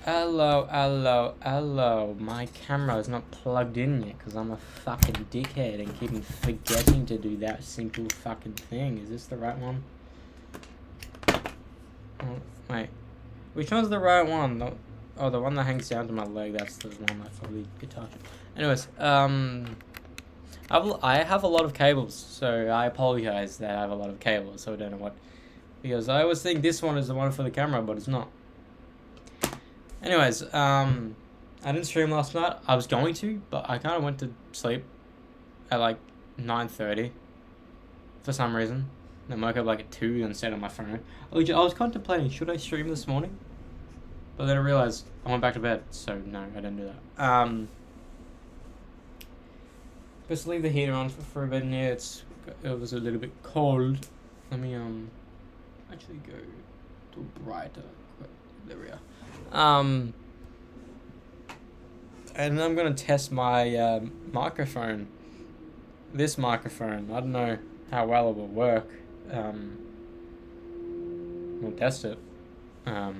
Hello. My camera is not plugged in yet because I'm a fucking dickhead and keep forgetting to do that simple fucking thing. Is this the right one? Oh, wait. Which one's the right one? The one that hangs down to my leg. That's the one that's probably guitar. Anyways, I have a lot of cables, so I apologize that I have a lot of cables. So I don't know what, because I always think this one is the one for the camera, but it's not. Anyways, I didn't stream last night. I was going to, but I kind of went to sleep at like 9:30 for some reason. Then woke up like at 2 and set on my phone. I was contemplating, should I stream this morning? But then I realized I went back to bed, so no, I didn't do that. Just leave the heater on for a bit in here. It was a little bit cold. Let me actually go to brighter. There we are. And I'm gonna test my microphone. This microphone. I don't know how well it will work. We'll test it. To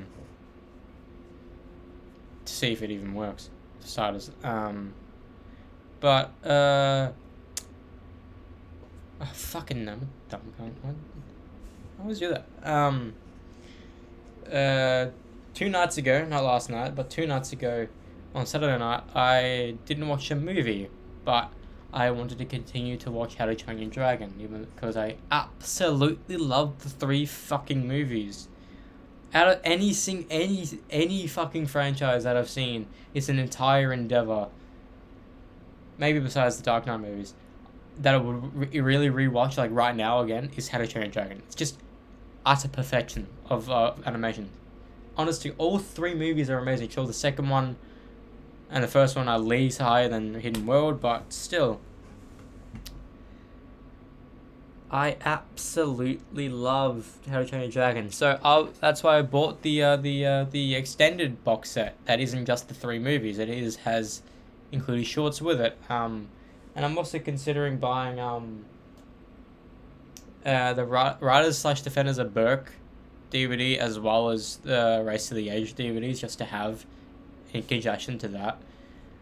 see if it even works. For starters. But oh, fucking no, dumb cunt. I always do that. 2 nights ago, not last night, but 2 nights ago, on Saturday night, I didn't watch a movie, but I wanted to continue to watch How to Train Your Dragon, even because I absolutely love the 3 fucking movies. Out of any fucking franchise that I've seen, it's an entire endeavor. Maybe besides the Dark Knight movies, that I would really rewatch like right now again is How to Train Your Dragon. It's just utter perfection of animation. Honestly, all 3 movies are amazing. Sure, the second one and the first one are leagues higher than Hidden World, but still, I absolutely love How to Train Your Dragon. So that's why I bought the extended box set. That isn't just the 3 movies. It has including shorts with it. And I'm also considering buying the Riders/Defenders of Berk DVD as well as the Race to the Edge DVDs just to have in conjunction to that.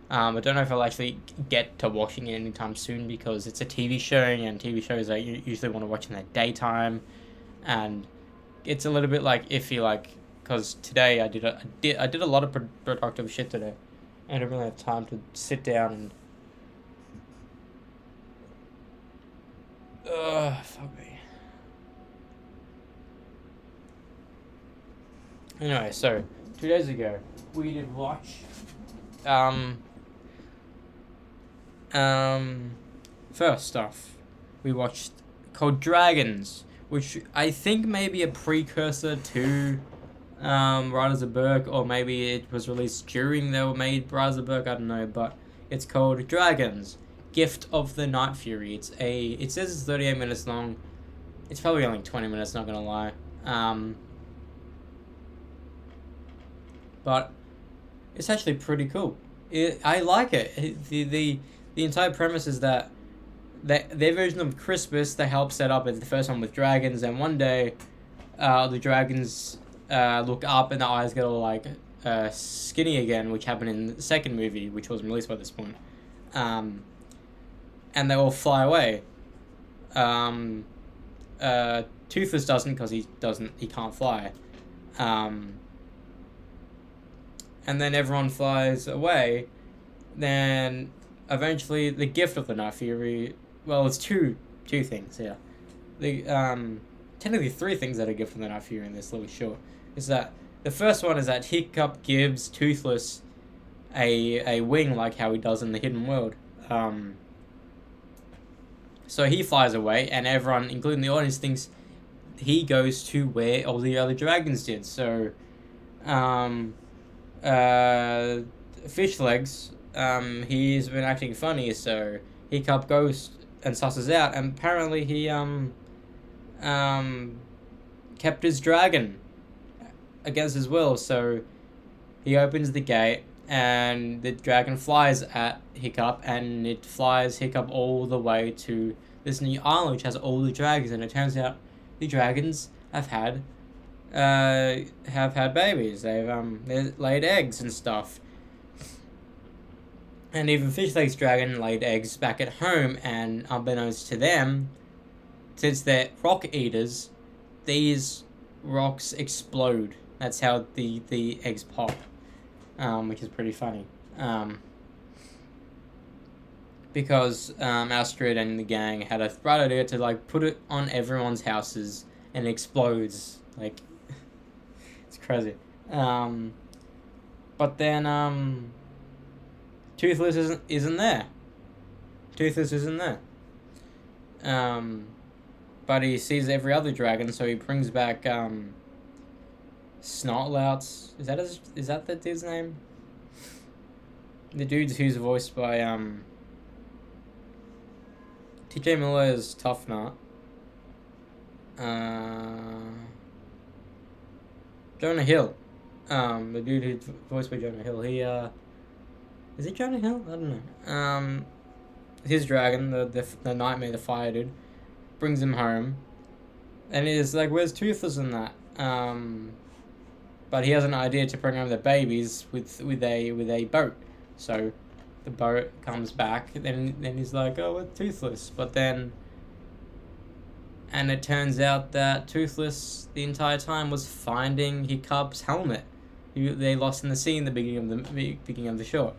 I don't know if I'll actually get to watching it anytime soon because it's a TV show and TV shows I usually want to watch in the daytime, and it's a little bit like iffy, like because today I did a lot of productive shit today. I don't really have time to sit down and fuck me. Anyway, so 2 days ago we did watch first off we watched called Dragons, which I think may be a precursor to Riders of Berk, or maybe it was released during they were made Riders of Berk, I don't know, but it's called Dragons, Gift of the Night Fury. It says it's 38 minutes long. It's probably only 20 minutes, not gonna lie. But it's actually pretty cool. I like it. The entire premise is that their version of Christmas they help set up is the first one with dragons, and one day the dragons look up and the eyes get all like skinny again, which happened in the second movie, which wasn't released by this point. And they all fly away. Toothless doesn't because he can't fly. And then everyone flies away. Then eventually the Gift of the Night Fury. Well, it's two things. Yeah, the technically 3 things that are Gift of the Night Fury in this little short. Is that the first one is that Hiccup gives Toothless a wing like how he does in the Hidden World. So he flies away, and everyone, including the audience, thinks he goes to where all the other dragons did. So, Fish Legs, he's been acting funny, so Hiccup goes and susses out, and apparently he kept his dragon against his will, so he opens the gate and the dragon flies at Hiccup, and it flies Hiccup all the way to this new island which has all the dragons, and it turns out the dragons have had have had babies. They've laid eggs and stuff. And even Fish Legs Dragon laid eggs back at home, and unbeknownst to them, since they're rock eaters, these rocks explode. That's how the eggs pop, which is pretty funny. Because Astrid and the gang had a bright idea to like put it on everyone's houses, and it explodes. Like, it's crazy. But then Toothless isn't there. Toothless isn't there. But he sees every other dragon, so he brings back Snortlouts. Is that the dude's name? The dude who's voiced by TJ Miller is Tough Nut. Jonah Hill. The dude who's voiced by Jonah Hill. He is it Jonah Hill? I don't know. His dragon, the Nightmare, the fire dude, brings him home, and he's like, "Where's Toothless in that?" But he has an idea to bring home the babies with a boat. So, the boat comes back. Then he's like, "Oh, we're Toothless." But then, and it turns out that Toothless the entire time was finding Hiccup's helmet. They lost in the sea in the beginning of the short.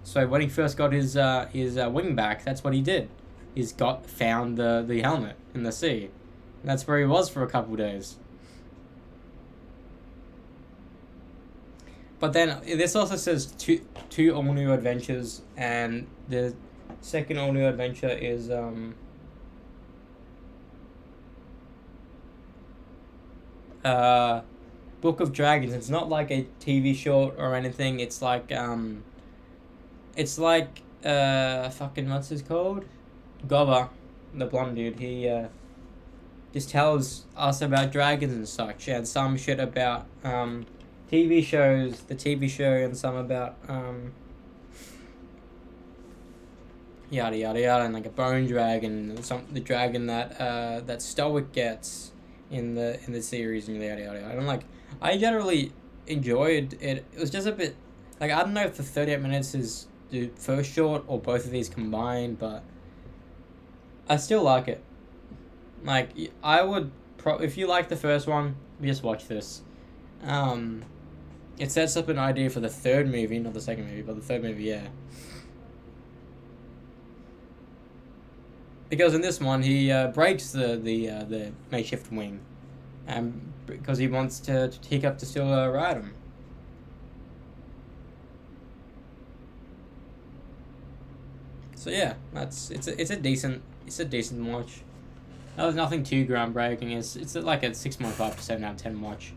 So when he first got his wing back, that's what he did. He's found the helmet in the sea. And that's where he was for a couple of days. But then this also says two all new adventures, and the second all new adventure is Book of Dragons. It's not like a TV short or anything. It's like fucking what's his called? Gobber, the blonde dude. He just tells us about dragons and such, and some shit about TV shows, the TV show, and some about yada yada yada, and like a bone dragon, and the dragon that Stoic gets in the series, and yada yada yada. And like, I generally enjoyed it. It was just a bit like, I don't know if the 38 minutes is the first short or both of these combined, but I still like it. Like, I would if you like the first one, just watch this. It sets up an idea for the third movie, not the second movie, but the third movie, yeah. Because in this one, he breaks the makeshift wing, because he wants to Hiccup to still ride him. So yeah, it's a decent watch. That was nothing too groundbreaking. It's like a 6.5% out of 10 watch,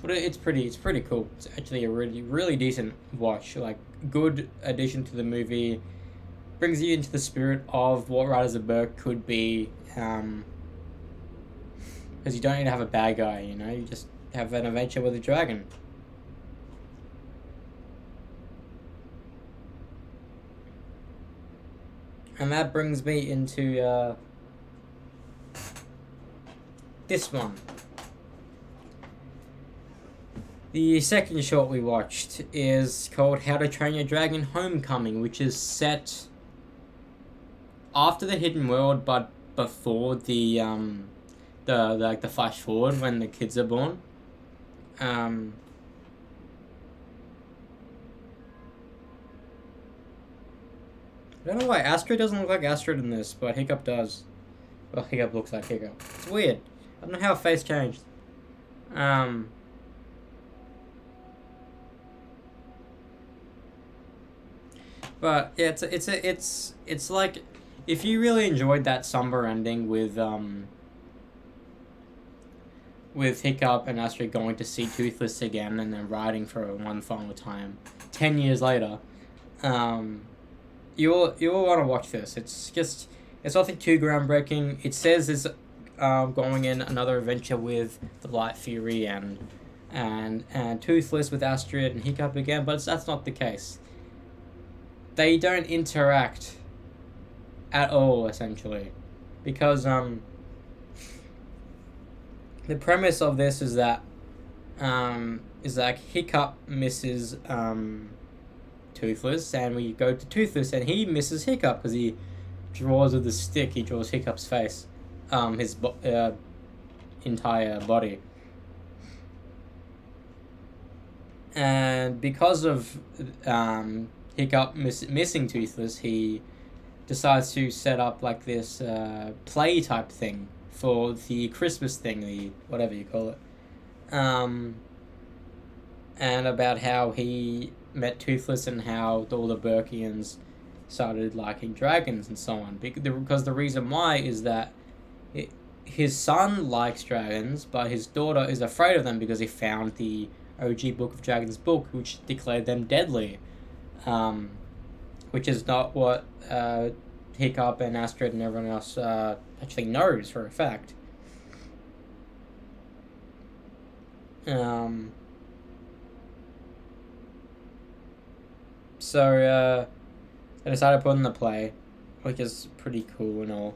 but it's pretty cool. It's actually a really decent watch. Like, good addition to the movie. Brings you into the spirit of what Riders of Berk could be. Because you don't need to have a bad guy. You just have an adventure with a dragon. And that brings me into this one. The second short we watched is called How to Train Your Dragon Homecoming, which is set after the Hidden World, but before the flash forward when the kids are born. I don't know why Astrid doesn't look like Astrid in this, but Hiccup does. Well, Hiccup looks like Hiccup. It's weird. I don't know how her face changed. But yeah, it's like, if you really enjoyed that somber ending with Hiccup and Astrid going to see Toothless again and then riding for one final time, 10 years later, you'll want to watch this. It's nothing too groundbreaking. It says it's going in another adventure with the Light Fury and Toothless with Astrid and Hiccup again, but that's not the case. They don't interact at all, essentially, because the premise of this is that Hiccup misses Toothless, and we go to Toothless, and he misses Hiccup because he draws with a stick. He draws Hiccup's face, his entire body, and because of Hiccup missing Toothless, he decides to set up like this play type thing for the Christmas thing, the whatever you call it, and about how he met Toothless and how all the Burkians started liking dragons and so on. Because the reason why is that his son likes dragons, but his daughter is afraid of them because he found the OG Book of Dragons book, which declared them deadly, which is not what Hiccup and Astrid and everyone else actually knows for a fact. So I decided to put in the play, which is pretty cool and all.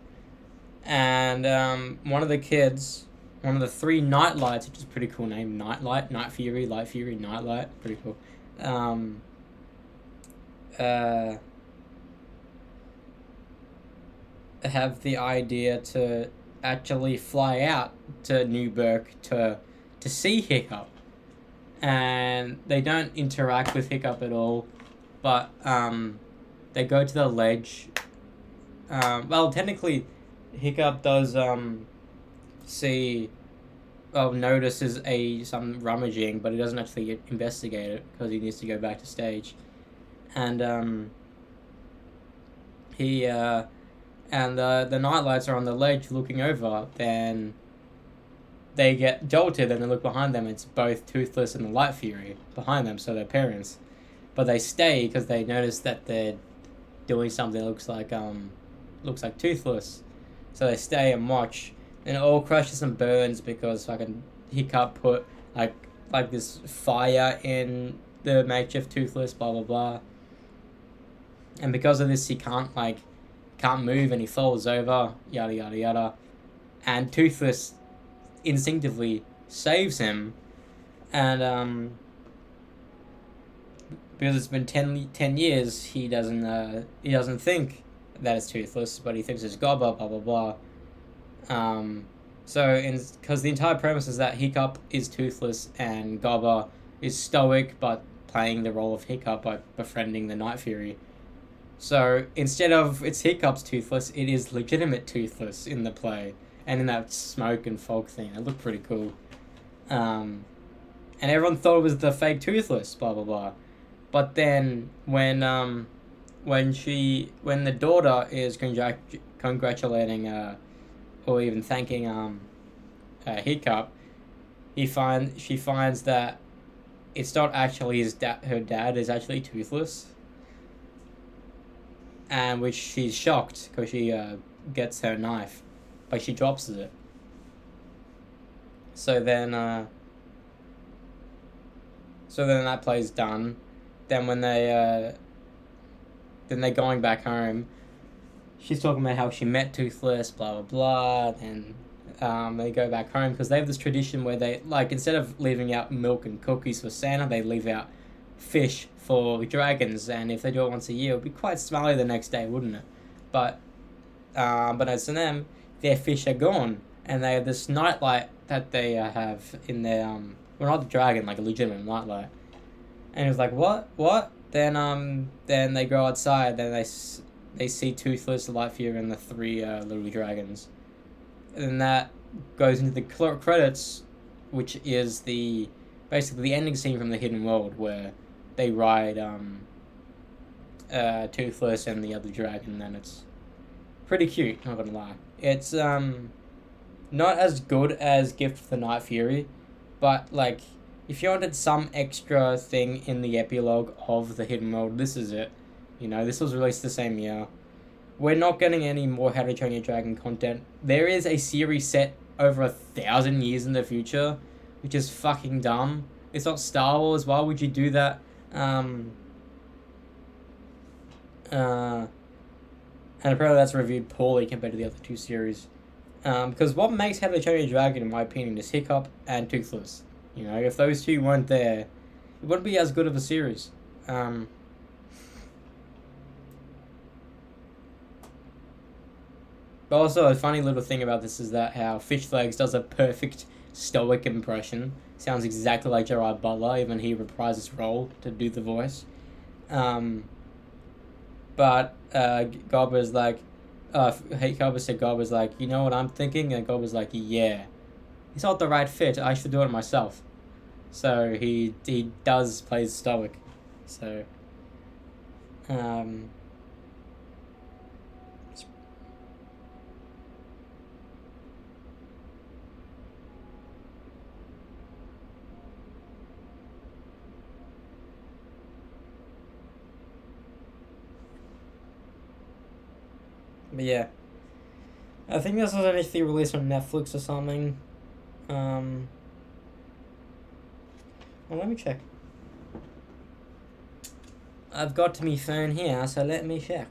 And one of the kids, one of the three Nightlights, which is a pretty cool name, Nightlight, Night Fury, Light Fury, Nightlight, pretty cool. Have the idea to actually fly out to Newburgh to see Hiccup, and they don't interact with Hiccup at all, but they go to the ledge. Well, technically, Hiccup does notices some rummaging, but he doesn't actually investigate it because he needs to go back to stage, and he and the Nightlights are on the ledge looking over. Then they get jolted and they look behind them. It's both Toothless and the Light Fury behind them, so their parents. But they stay because they notice that they're doing something that looks like Toothless. So they stay and watch, and it all crashes and burns because fucking Hiccup put like this fire in the makeshift Toothless, blah blah blah. And because of this, he can't move and he falls over, yada yada yada. And Toothless instinctively saves him, and because it's been 10 years, he doesn't think that it's Toothless, but he thinks it's Gobber, blah blah blah. Because the entire premise is that Hiccup is Toothless and Gobber is stoic but playing the role of Hiccup by befriending the Night Fury. So instead of it's Hiccup's Toothless, it is legitimate Toothless in the play, and in that smoke and fog thing. It looked pretty cool. And everyone thought it was the fake Toothless, blah blah blah. But then when the daughter is congratulating or even thanking Hiccup, she finds that it's not actually her dad is actually Toothless, and which she's shocked because she gets her knife, but she drops it. So then that play's done. Then when they're going back home, she's talking about how she met Toothless, blah blah blah, and they go back home because they have this tradition where they instead of leaving out milk and cookies for Santa, they leave out fish for dragons, and if they do it once a year, it would be quite smelly the next day, wouldn't it? But as to them, their fish are gone, and they have this nightlight that they have in their well, not the dragon, like a legitimate nightlight. And he was like, what? Then they go outside, then they see Toothless, the Light Fury, and the three little dragons. And then that goes into the credits, which is basically the ending scene from the Hidden World, where they ride Toothless and the other dragon, and it's pretty cute, not gonna lie. It's not as good as Gift of the Night Fury, but if you wanted some extra thing in the epilogue of the Hidden World, this is it. This was released the same year. We're not getting any more How to Train Your Dragon content. There is a series set over 1,000 years in the future, which is fucking dumb. It's not Star Wars. Why would you do that? And apparently that's reviewed poorly compared to the other two series. Because what makes How to Train Your Dragon, in my opinion, is Hiccup and Toothless. You know, if those two weren't there, it wouldn't be as good of a series. But also, a funny little thing about this is that how Fish Legs does a perfect stoic impression. Sounds exactly like Gerard Butler, even he reprised his role to do the voice. But Gobber's like, Gobber said, Gobber's like, you know what I'm thinking? And Gobber's like, yeah. He's not the right fit. I should do it myself. So he does play stoic. So, but yeah, I think this was initially released on Netflix or something. Well, let me check. I've got my phone here, so let me check.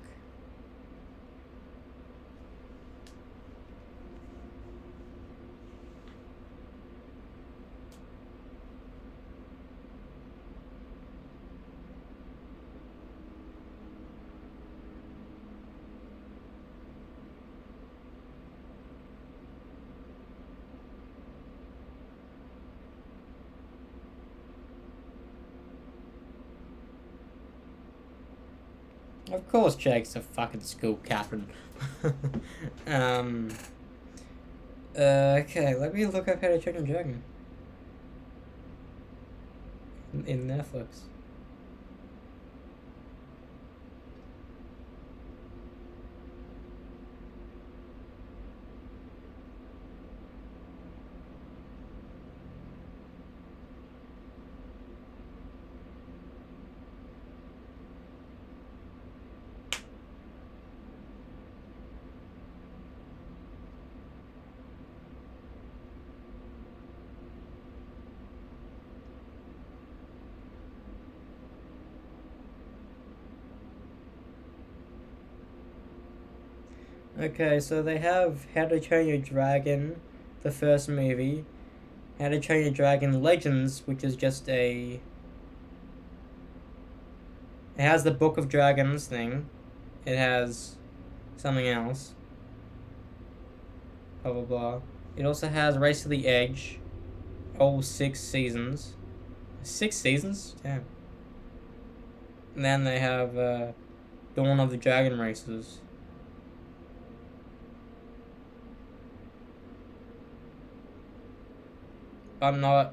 Of course, Jake's a fucking school captain. Okay, let me look up How to Train Your Dragon in Netflix. Okay, so they have How to Train Your Dragon, the first movie, How to Train Your Dragon Legends, which is just a... It has the Book of Dragons thing. It has something else. Blah blah blah. It also has Race to the Edge. All 6 seasons. 6 seasons? Damn. And then they have Dawn of the Dragon Races. I'm not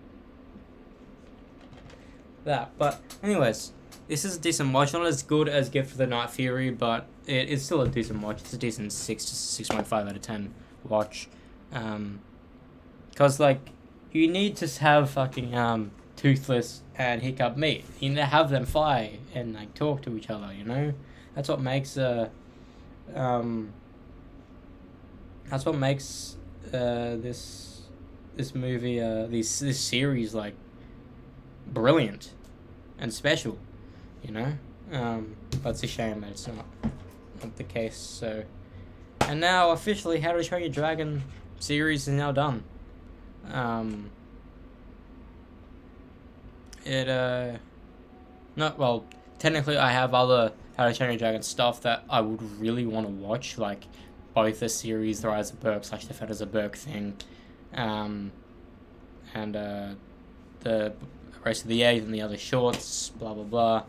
that. But anyways, this is a decent watch. Not as good as Gift of the Night Fury, but it's still a decent watch. It's a decent 6 to 6.5 out of 10 watch. Cause like you need to have fucking Toothless and Hiccup meet. You need to have them fly and like talk to each other. You know, that's what makes this movie, this series, like, brilliant and special, you know? But it's a shame that it's not the case, so... And now, officially, How to Train Your Dragon series is now done. Well, technically I have other How to Train Your Dragon stuff that I would really want to watch, like, both the series, The Rise of Berk / Defenders of Berk thing, and the Race of the Eighth and the other shorts, blah blah blah.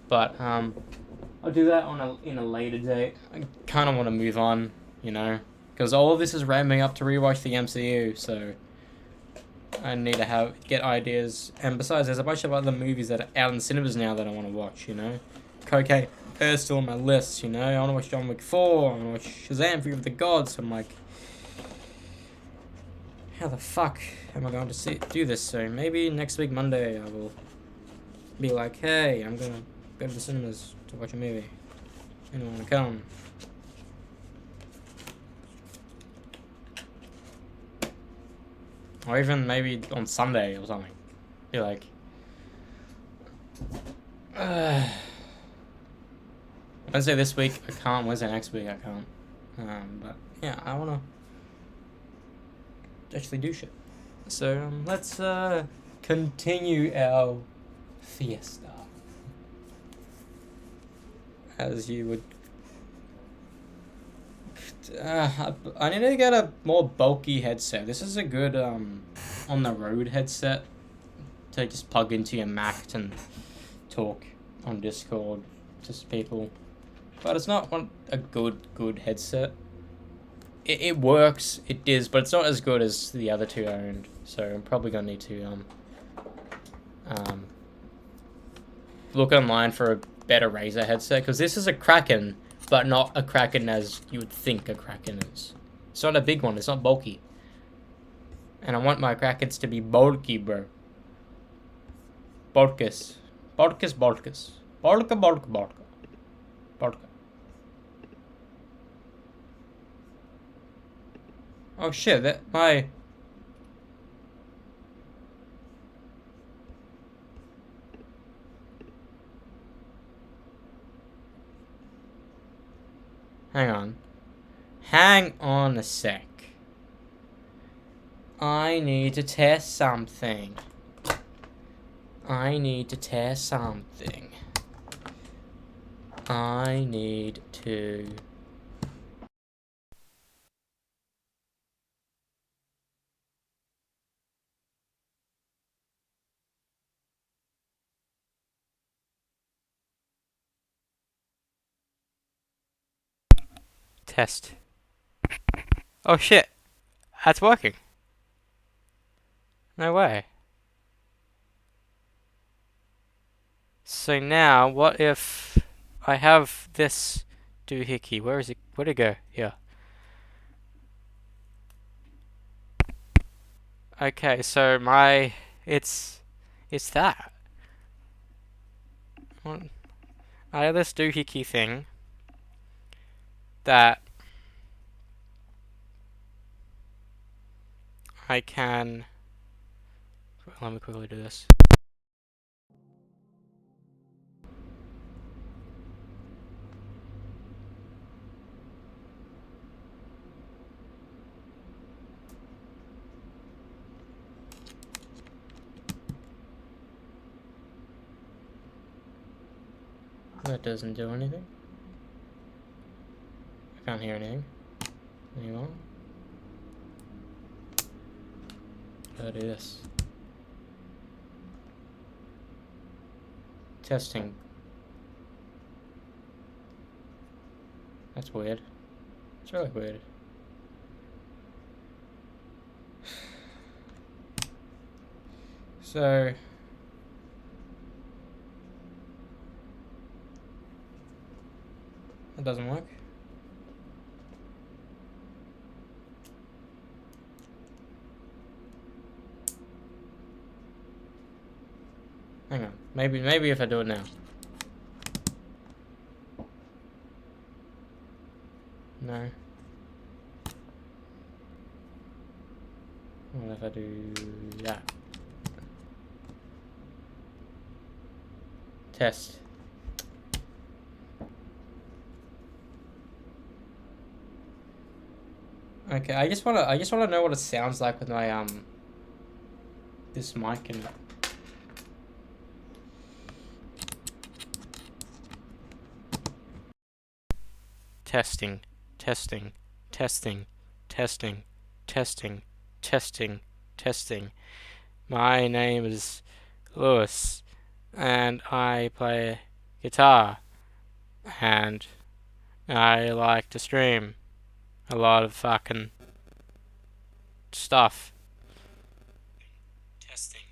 But I'll do that in a later date. I kind of want to move on, you know, because all of this is ramping up to rewatch the MCU, so I need to get ideas. And besides, there's a bunch of other movies that are out in cinemas now that I want to watch, you know. Cocaine Bear's still on my list, you know. I want to watch John Wick 4. I want to watch Shazam! Fury of the Gods. I'm like, how the fuck am I going to do this? So maybe next week, Monday, I will be like, hey, I'm going to go to the cinemas to watch a movie. Anyone want to come? Or even maybe on Sunday or something. Be like, Wednesday this week I can't. Wednesday next week I can't. But yeah, I wanna actually do shit. So let's continue our fiesta, as you would. I need to get a more bulky headset. This is a good on the road headset to just plug into your Mac and talk on Discord to people. But it's not a good headset. It works, it is, but it's not as good as the other two I owned. So I'm probably gonna need to look online for a better Razer headset, because this is a Kraken, but not a Kraken as you would think a Kraken is. It's not a big one. It's not bulky. And I want my Krakens to be bulky, bro. Bulkus. Bulkus, bulkus. Bulka, bulka, bulka. Bulka. Oh shit, that my... Hang on. Hang on a sec. I need to test something. I need to test something. I need to... Test. Oh shit. That's working. No way. So now, what if I have this doohickey? Where is it? Where'd it go? Here. Okay, so it's that. I have this doohickey thing that I can... Let me quickly do this. That doesn't do anything. I can't hear anything anymore. I'll do this. Testing. That's weird. It's really weird. So... That doesn't work. Hang on. Maybe if I do it now. No. What if I do that? Test. Okay, I just wanna know what it sounds like with my this mic and... Testing, testing, testing, testing, testing, testing, testing. My name is Lewis, and I play guitar, and I like to stream a lot of fucking stuff. Testing,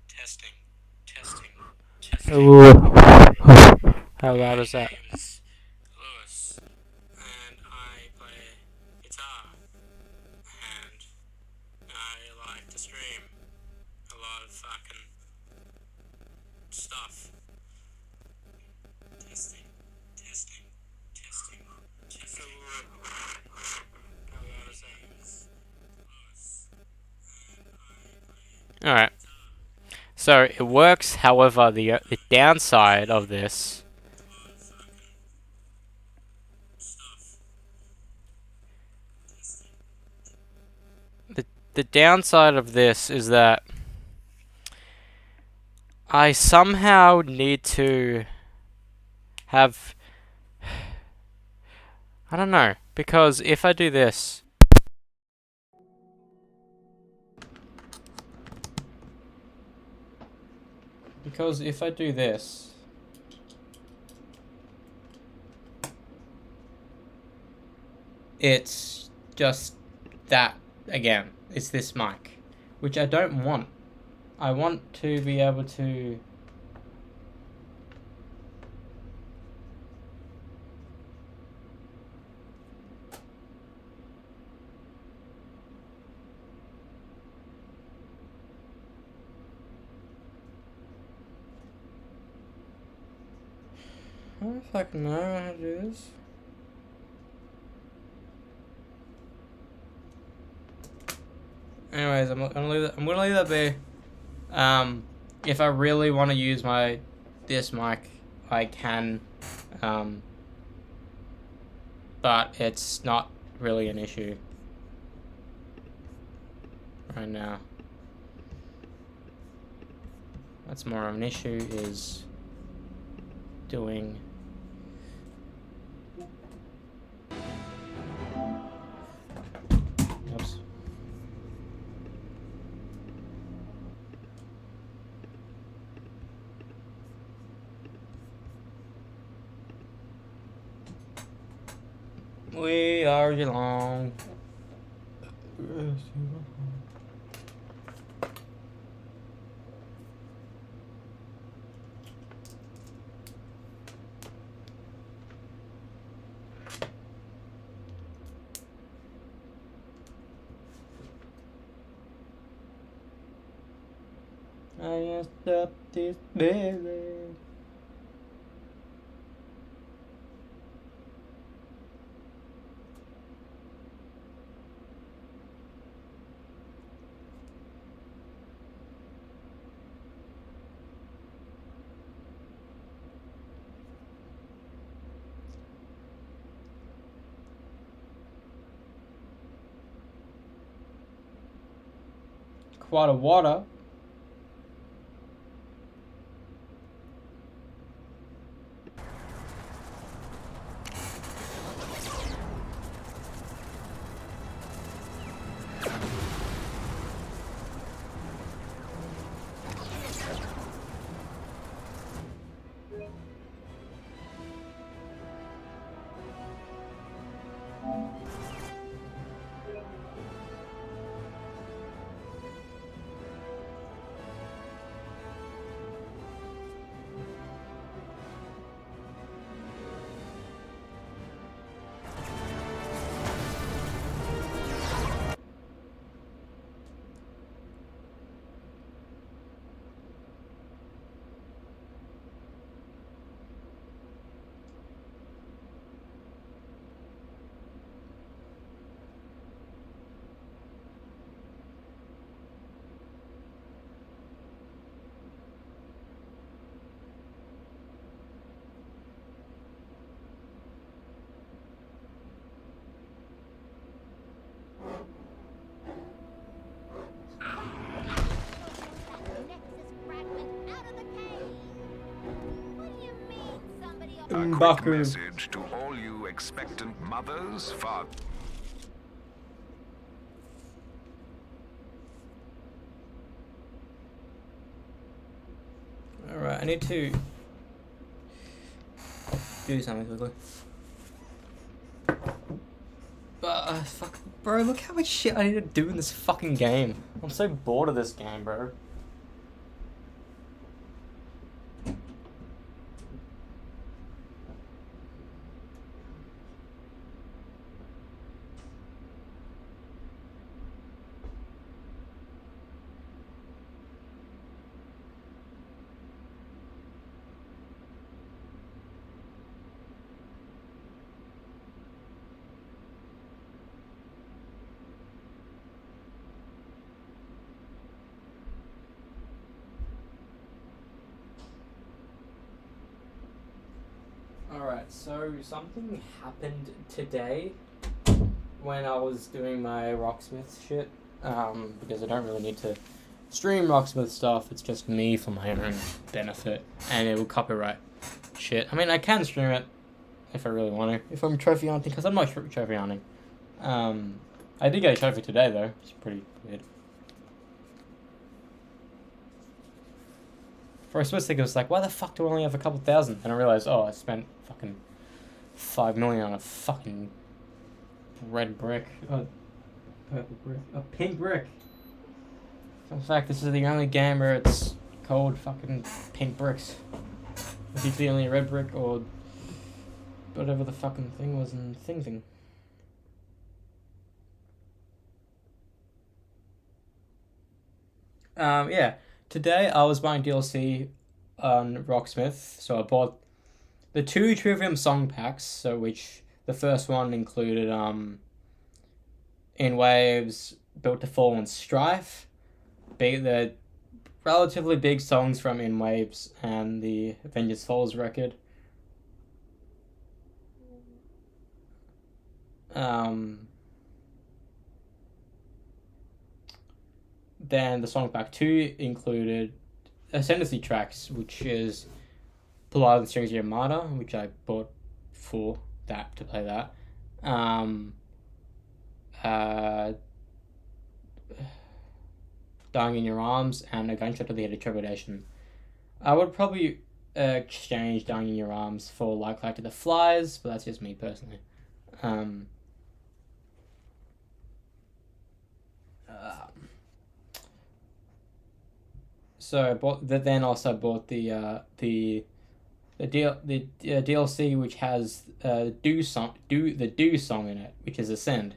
testing, testing, testing. How loud is that? Alright. So it works, however, the downside of this the downside of this is that I somehow need to have... I don't know, because if I do this... Because if I do this... It's just that, again, it's this mic, which I don't want. I want to be able to... I don't fucking know how to do this. Anyways, I'm gonna leave that be. If I really want to use this mic, I can, but it's not really an issue right now. What's more of an issue is doing... Oops. We are Geelong. I just up this belly. Quite a water. A quick message to all you expectant mothers, fathers. Alright, I need to do something quickly. But, fuck, bro, look how much shit I need to do in this fucking game. I'm so bored of this game, bro. Alright, so something happened today when I was doing my Rocksmith shit. because I don't really need to stream Rocksmith stuff. It's just me for my own benefit, and it will copyright shit. I mean, I can stream it if I really want to. If I'm trophy hunting, because I'm not trophy hunting. I did get a trophy today though. It's pretty weird. For a split second, it was like, why the fuck do I only have a couple thousand? And I realized, oh, I spent fucking 5 million on a fucking red brick. Oh, purple brick. A pink brick. In fact, this is the only game where it's called fucking pink bricks. It's usually only a red brick or whatever the fucking thing was in thing. Yeah. Today I was buying DLC on Rocksmith, so I bought the 2 Trivium song packs, so which the first one included In Waves, Built to Fall, and Strife. The relatively big songs from In Waves and the Avengers Falls record. Then the song pack 2 included Ascendancy tracks, which is Polite and Strings Yamada, which I bought for that to play that. Dying in Your Arms and A Gunshot to the Head of Trepidation. I would probably exchange Dying in Your Arms for Like to the Flies, but that's just me personally. So I bought that. Then also bought the DLC, which has the Do song in it, which is Ascend,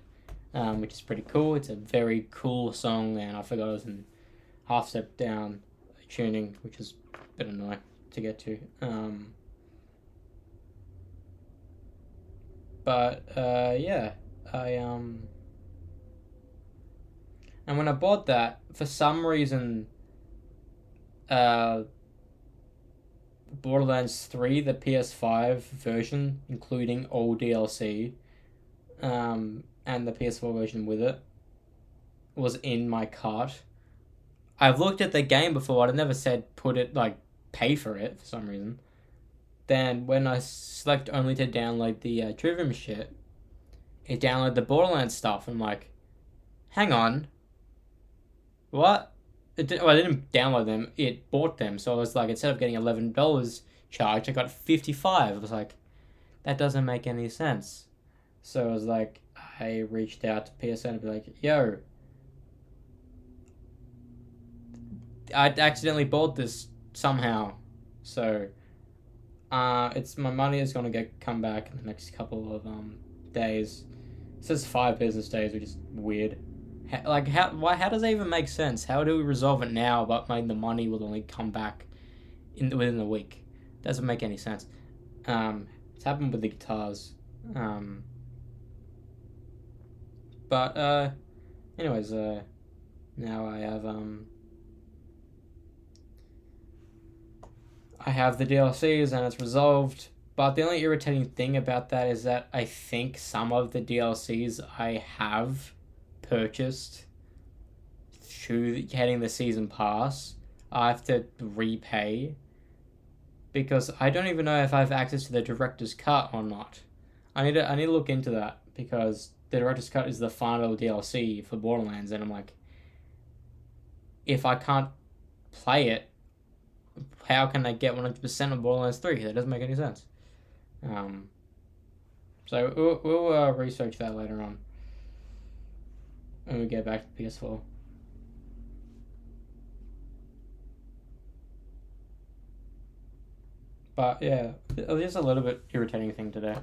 which is pretty cool. It's a very cool song, and I forgot it was in half step down tuning, which is a bit annoying to get to. Yeah, and when I bought that, for some reason, Borderlands 3, the PS5 version, including all DLC, and the PS4 version with it, was in my cart. I've looked at the game before, I'd never said pay for it for some reason. Then when I select only to download the Trivium shit, it downloaded the Borderlands stuff. I'm like, hang on, what? I didn't download them, it bought them. So I was like, instead of getting $11 charged, I got $55. I was like, that doesn't make any sense. So I was like, I reached out to PSN and be like, yo, I accidentally bought this somehow. So it's my money is gonna come back in the next couple of days. It says 5 business days, which is weird. How does that even make sense? How do we resolve it now, but the money will only come back within a week? Doesn't make any sense. It's happened with the guitars. Anyways, now I have the DLCs and it's resolved. But the only irritating thing about that is that I think some of the DLCs I have purchased through getting the season pass, I have to repay, because I don't even know if I have access to the director's cut or not. I need to look into that, because the director's cut is the final DLC for Borderlands, and I'm like, if I can't play it, how can I get 100% of Borderlands 3? That doesn't make any sense. So we'll research that later on when we get back to the PS4. But yeah, it was just a little bit irritating thing today.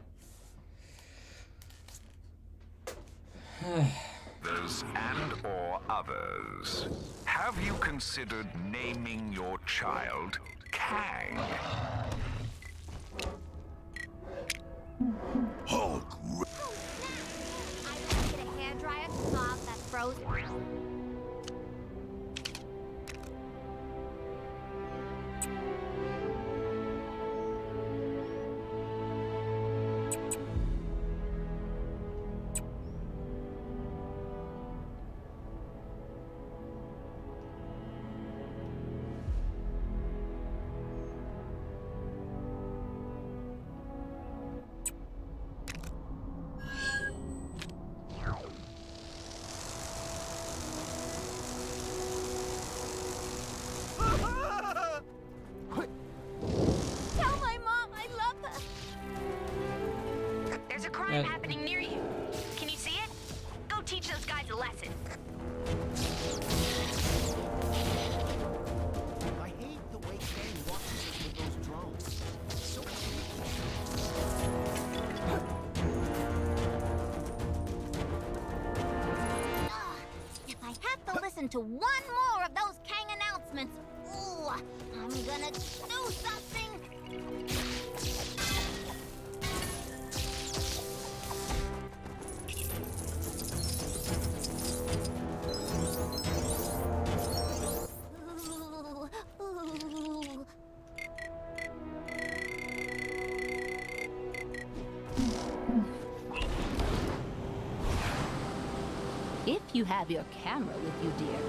Those and or others. Have you considered naming your child Kang? Hulk. I get a hairdryer to solve that frozen. to one more of those Kang announcements, ooh, I'm gonna do something. Ooh. If you have your camera with you, dear.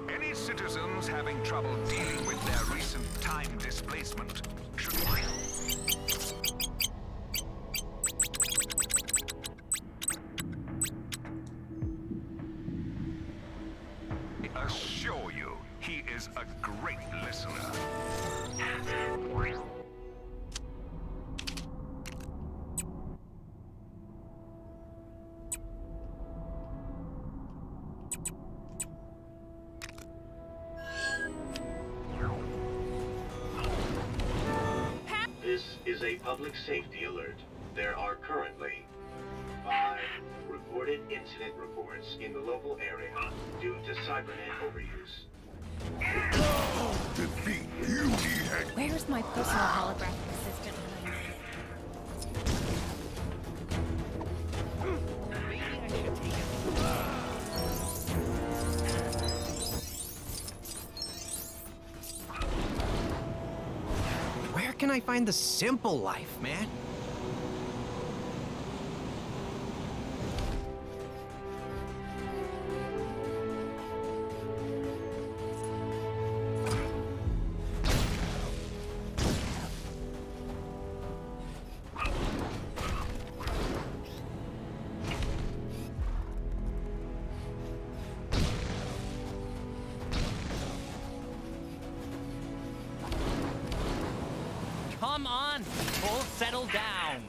Any citizens having trouble dealing with their recent time displacement should I assure you, he is a great listener. This is a public safety alert. There are currently 5 reported incident reports in the local area due to cybernet overuse. Defeat you, Where's my personal holographic assistant when I need it? Where can I find the simple life, man? Come on, people, settle down.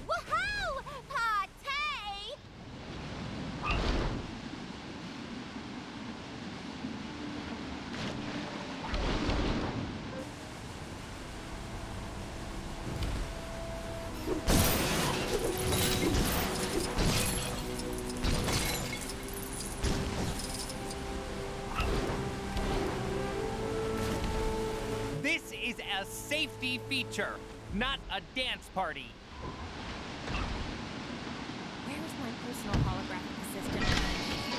Woohoo! Party! This is a safety feature, not a dance party. Where's my personal holographic assistant when I need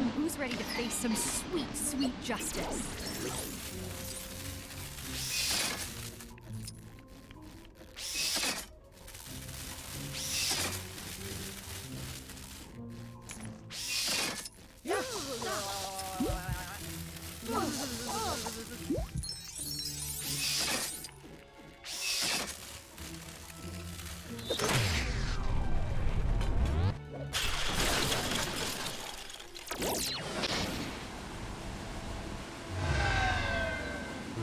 it? Who's ready to face some sweet, sweet justice?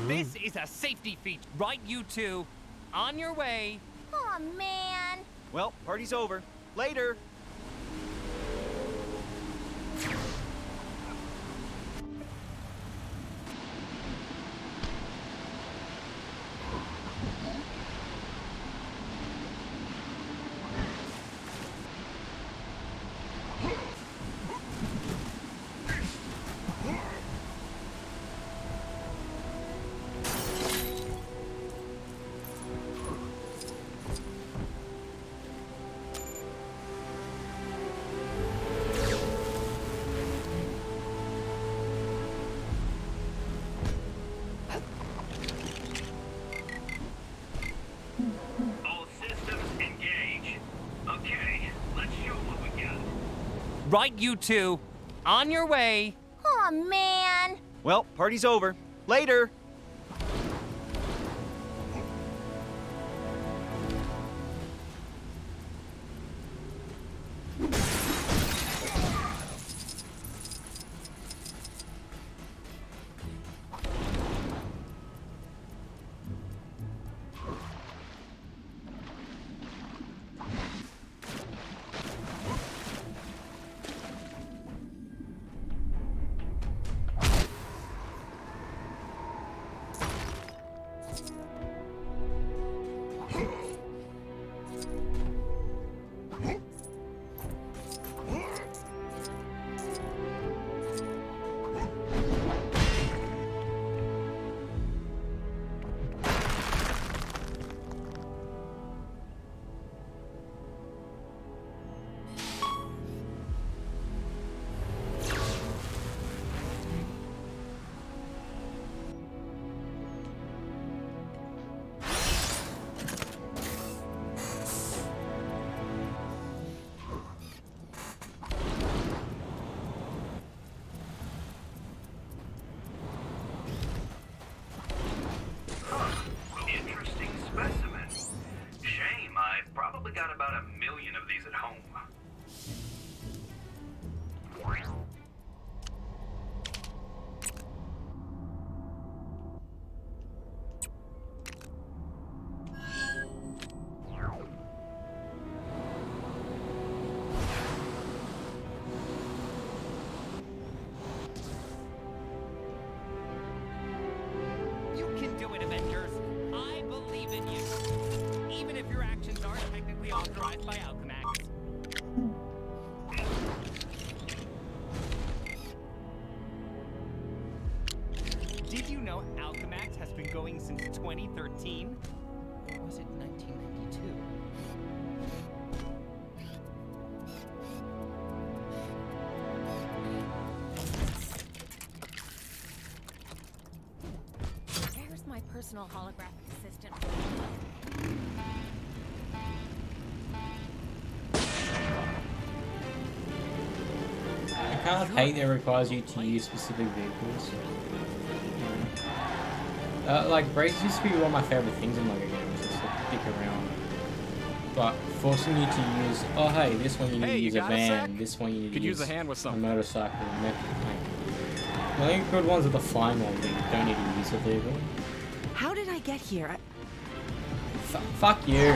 This is a safety feature. Right, you two? On your way. Oh man. Well, party's over. Later. Right, you two. On your way. Aw, man. Well, party's over. Later. Interesting specimen. Shame, I've probably got about 1 million of these at home. You can do it, Avengers. I believe in you. Even if your actions aren't technically authorized by Alchemax. Did you know Alchemax has been going since 2013? Or was it 1992? Where's my personal holographic assistant? I kind of hate that it requires you to use specific vehicles. Like, brakes used to be one of my favorite things in Lego games, just to stick around. But forcing you to use, oh hey, this one you need Hey, to you use a got a van, sec? this one you need Could to use use a hand with a something. motorcycle. The only good ones are the flying ones that you don't need to use a vehicle. How did I get here? Fuck you.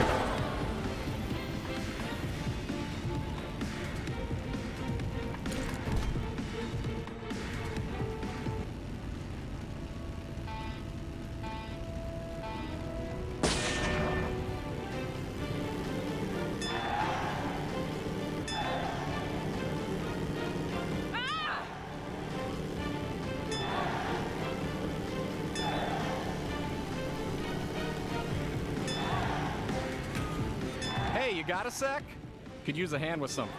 Hey, you got a sec? Could use a hand with something.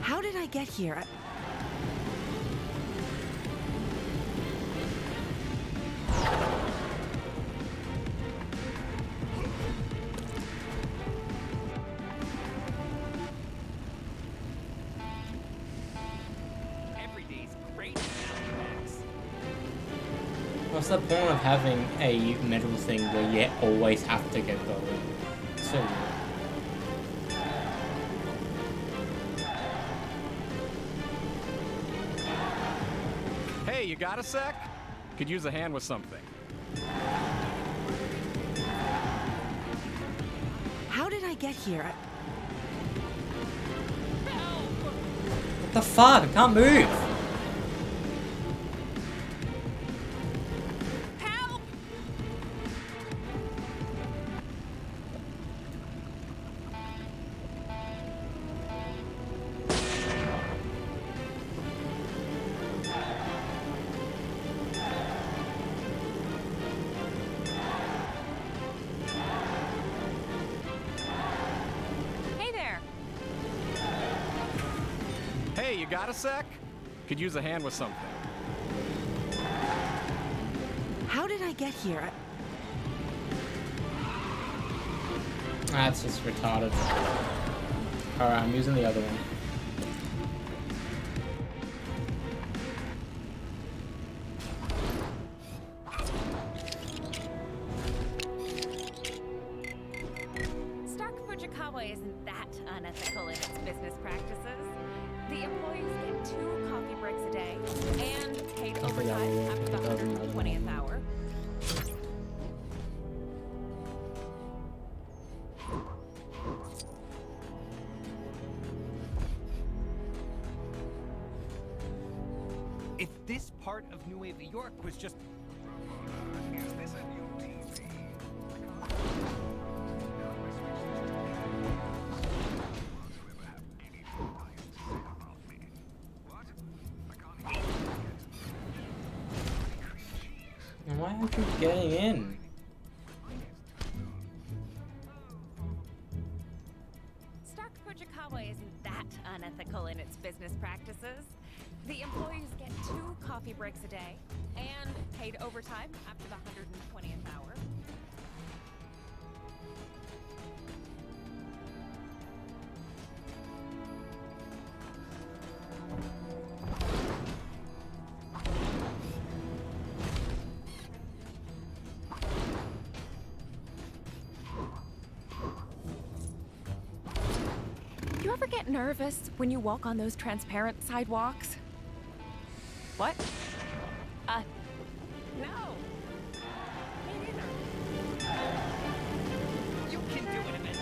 How did I get here? Every day's great in Alchemax. What's the point of having a metal thing where you always have to get gold? So weird. Hey, you got a sec? Could use a hand with something. How did I get here? What the fuck? I can't move. Help! Hey there! Hey, you got a sec? Could use a hand with something. How did I get here? That's just retarded. Alright, I'm using the other one. Stark Fujikawa isn't that unethical in its business practices. The employees get 2 coffee breaks a day and paid overtime after the 120th hour. If this part of Nueva York was just... Is this a new TV? And why aren't you getting in? Stark Fujikawa isn't that unethical in its business practices. The employees get 2 coffee breaks a day and paid overtime after the 120th hour. Do you ever get nervous when you walk on those transparent sidewalks? What? No. Me neither. You can do it, Avengers.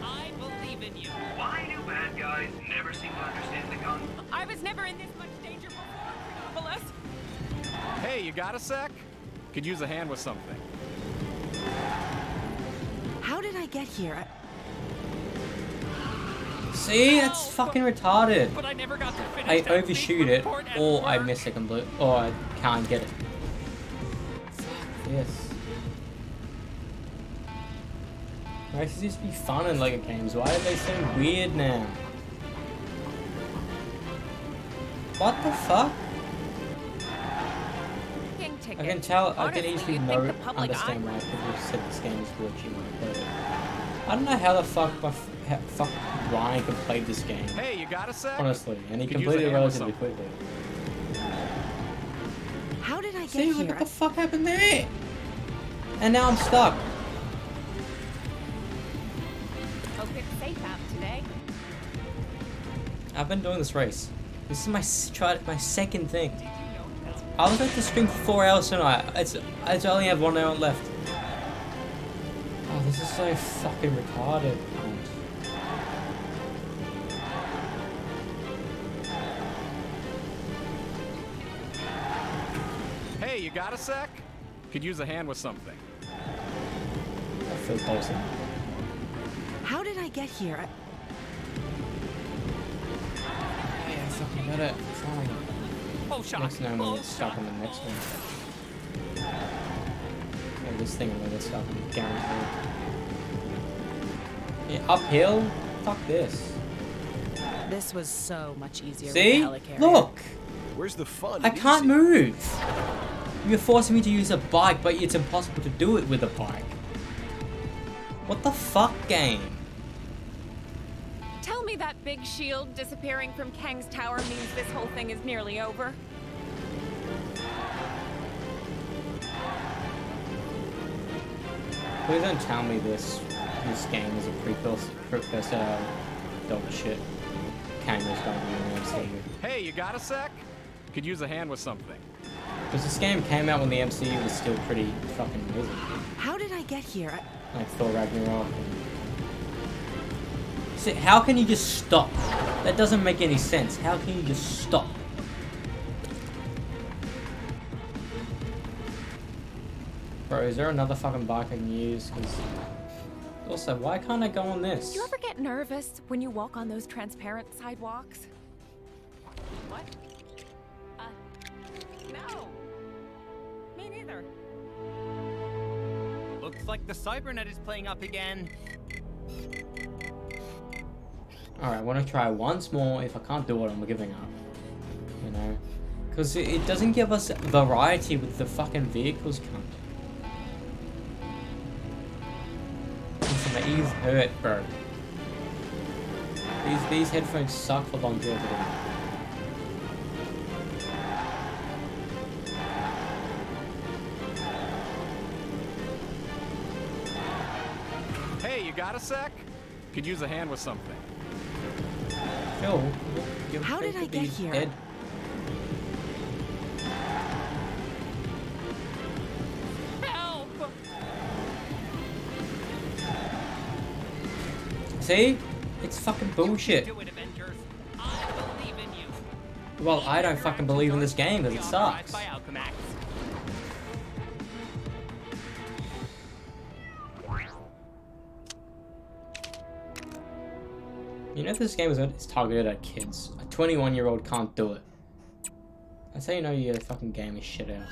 I believe in you. Why do bad guys never seem to understand the gun? I was never in this much danger before, Chronopolis. Hey, you got a sec? Could use a hand with something. How did I get here? See, that's fucking retarded. But I never got to finish I that overshoot it, report at or I work. miss it completely, or I can't get it. Yes. Races used to be fun in LEGO games. Why are they so weird now? What the fuck? I can tell. I can easily understand why people said this game is glitchy when I played it. I don't know how the fuck Ryan could play this game. Hey, you got a sec? Honestly, and he Could use completed a it hand with relatively something. quickly. How did I get See, here? what the fuck happened there? And now I'm stuck. Hope it's safe out today. I've been doing this race. This is my second thing. I was like to stream for 4 hours tonight. I only have 1 hour left. Oh, this is so fucking retarded. Hey, you got a sec? Could use a hand with something. I feel pulsing. How did I get here? Yeah, I fucking got it. Fine. Oh, shock. Next time I'm gonna Oh, get stuck shock. on the next one. Yeah, this thing I'm gonna get stuck on, guaranteed. Yeah, uphill? Fuck this. This was so much easier See? with the helicarrier. Look! Where's the fun? I can't move! You're forcing me to use a bike, but it's impossible to do it with a bike. What the fuck, game? Tell me that big shield disappearing from Kang's tower means this whole thing is nearly over. Please don't tell me this game is a precursor to dog shit. Kang is going to be in the MCU. Hey, you got a sec? Could use a hand with something. Because this game came out when the MCU was still pretty fucking amazing. How did I get here? Like Thor Ragnarok. See, how can you just stop? That doesn't make any sense. How can you just stop? Bro, is there another fucking bike I can use? 'Cause also, why can't I go on this? Do you ever get nervous when you walk on those transparent sidewalks? What? No. Me neither. Looks like the Cybernet is playing up again. Alright, I want to try once more. If I can't do it, I'm giving up. You know? Because it doesn't give us variety with the fucking vehicles, cunt. Listen, mate, ears hurt, bro. These headphones suck for longevity. Hey, you got a sec? Could use a hand with something. Phil, you're How did I get basically here? dead. Help! See? It's fucking bullshit. Do it, Avengers. I believe in you. Well, I don't fucking believe in this game because it Authorized sucks. by Alchemax. You know this game is targeted at kids. A 21-year-old can't do it. That's how you know your fucking game is shit ass.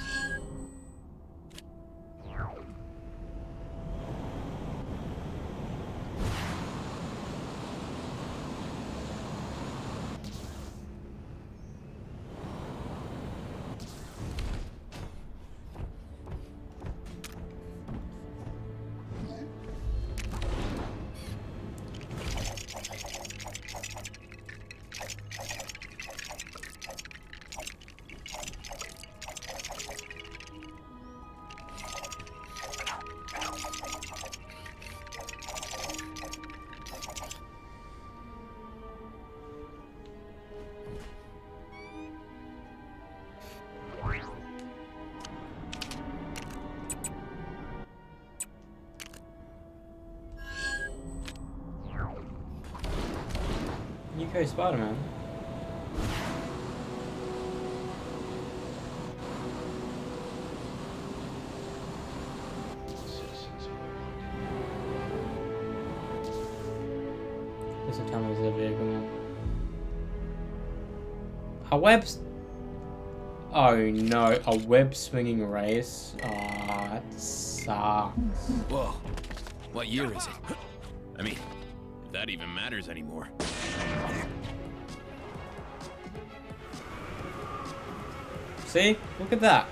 UK Spider-Man. This is time is a vehicle now. A oh no, a web swinging race. Ah, that sucks. Whoa. What year is it? I mean, if that even matters anymore. See? Look at that.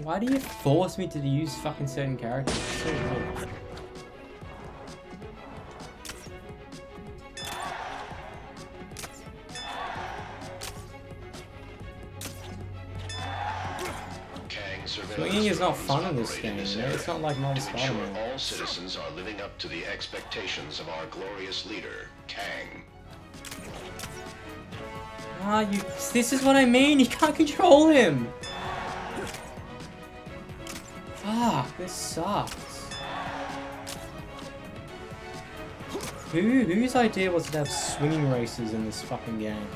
Why do you force me to use fucking certain characters? It's so weird. Swinging is not fun in this game, you know? It's not like Marvel Spider-Man. All citizens are living up to the expectations of our glorious leader, Kang. Ah, this is what I mean, you can't control him! Fuck, this sucks. Whose idea was it to have swinging races in this fucking game?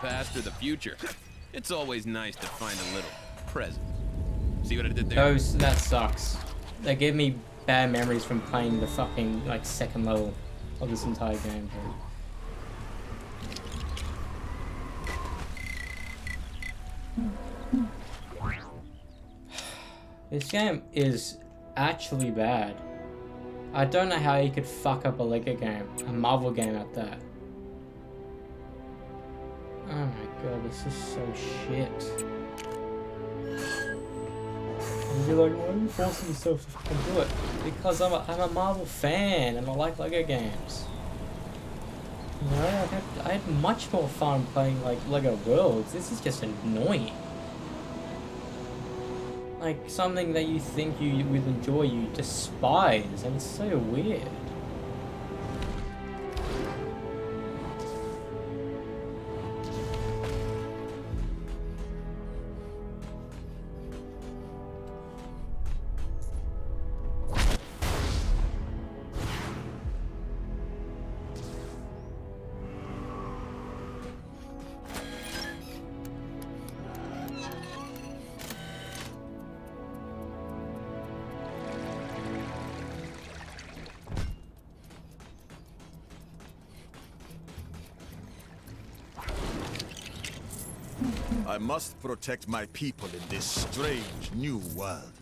Past or the future. It's always nice to find a little present. See what I did there? That sucks. They gave me bad memories from playing the fucking like second level of this entire game. This game is actually bad. I don't know how you could fuck up a Lego game, a Marvel game at that. Oh my god, this is so shit. And you're like, why are you forcing yourself to fucking do it? Because I'm a Marvel fan and I like Lego games. You know, I had much more fun playing like Lego Worlds. This is just annoying. Like something that you think you would enjoy, you despise, and it's so weird. I must protect my people in this strange new world.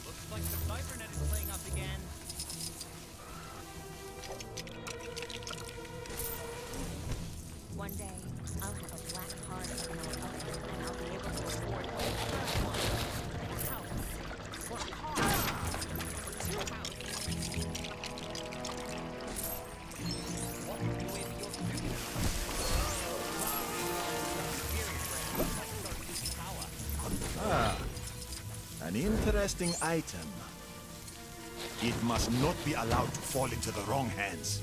Looks like the cybernet is playing up again. One day, I'll have a black card of my own, and I'll be able to afford a current one, a house, or a car, or 2 houses. What will you be your future? Ah, an interesting item. It must not be allowed to fall into the wrong hands.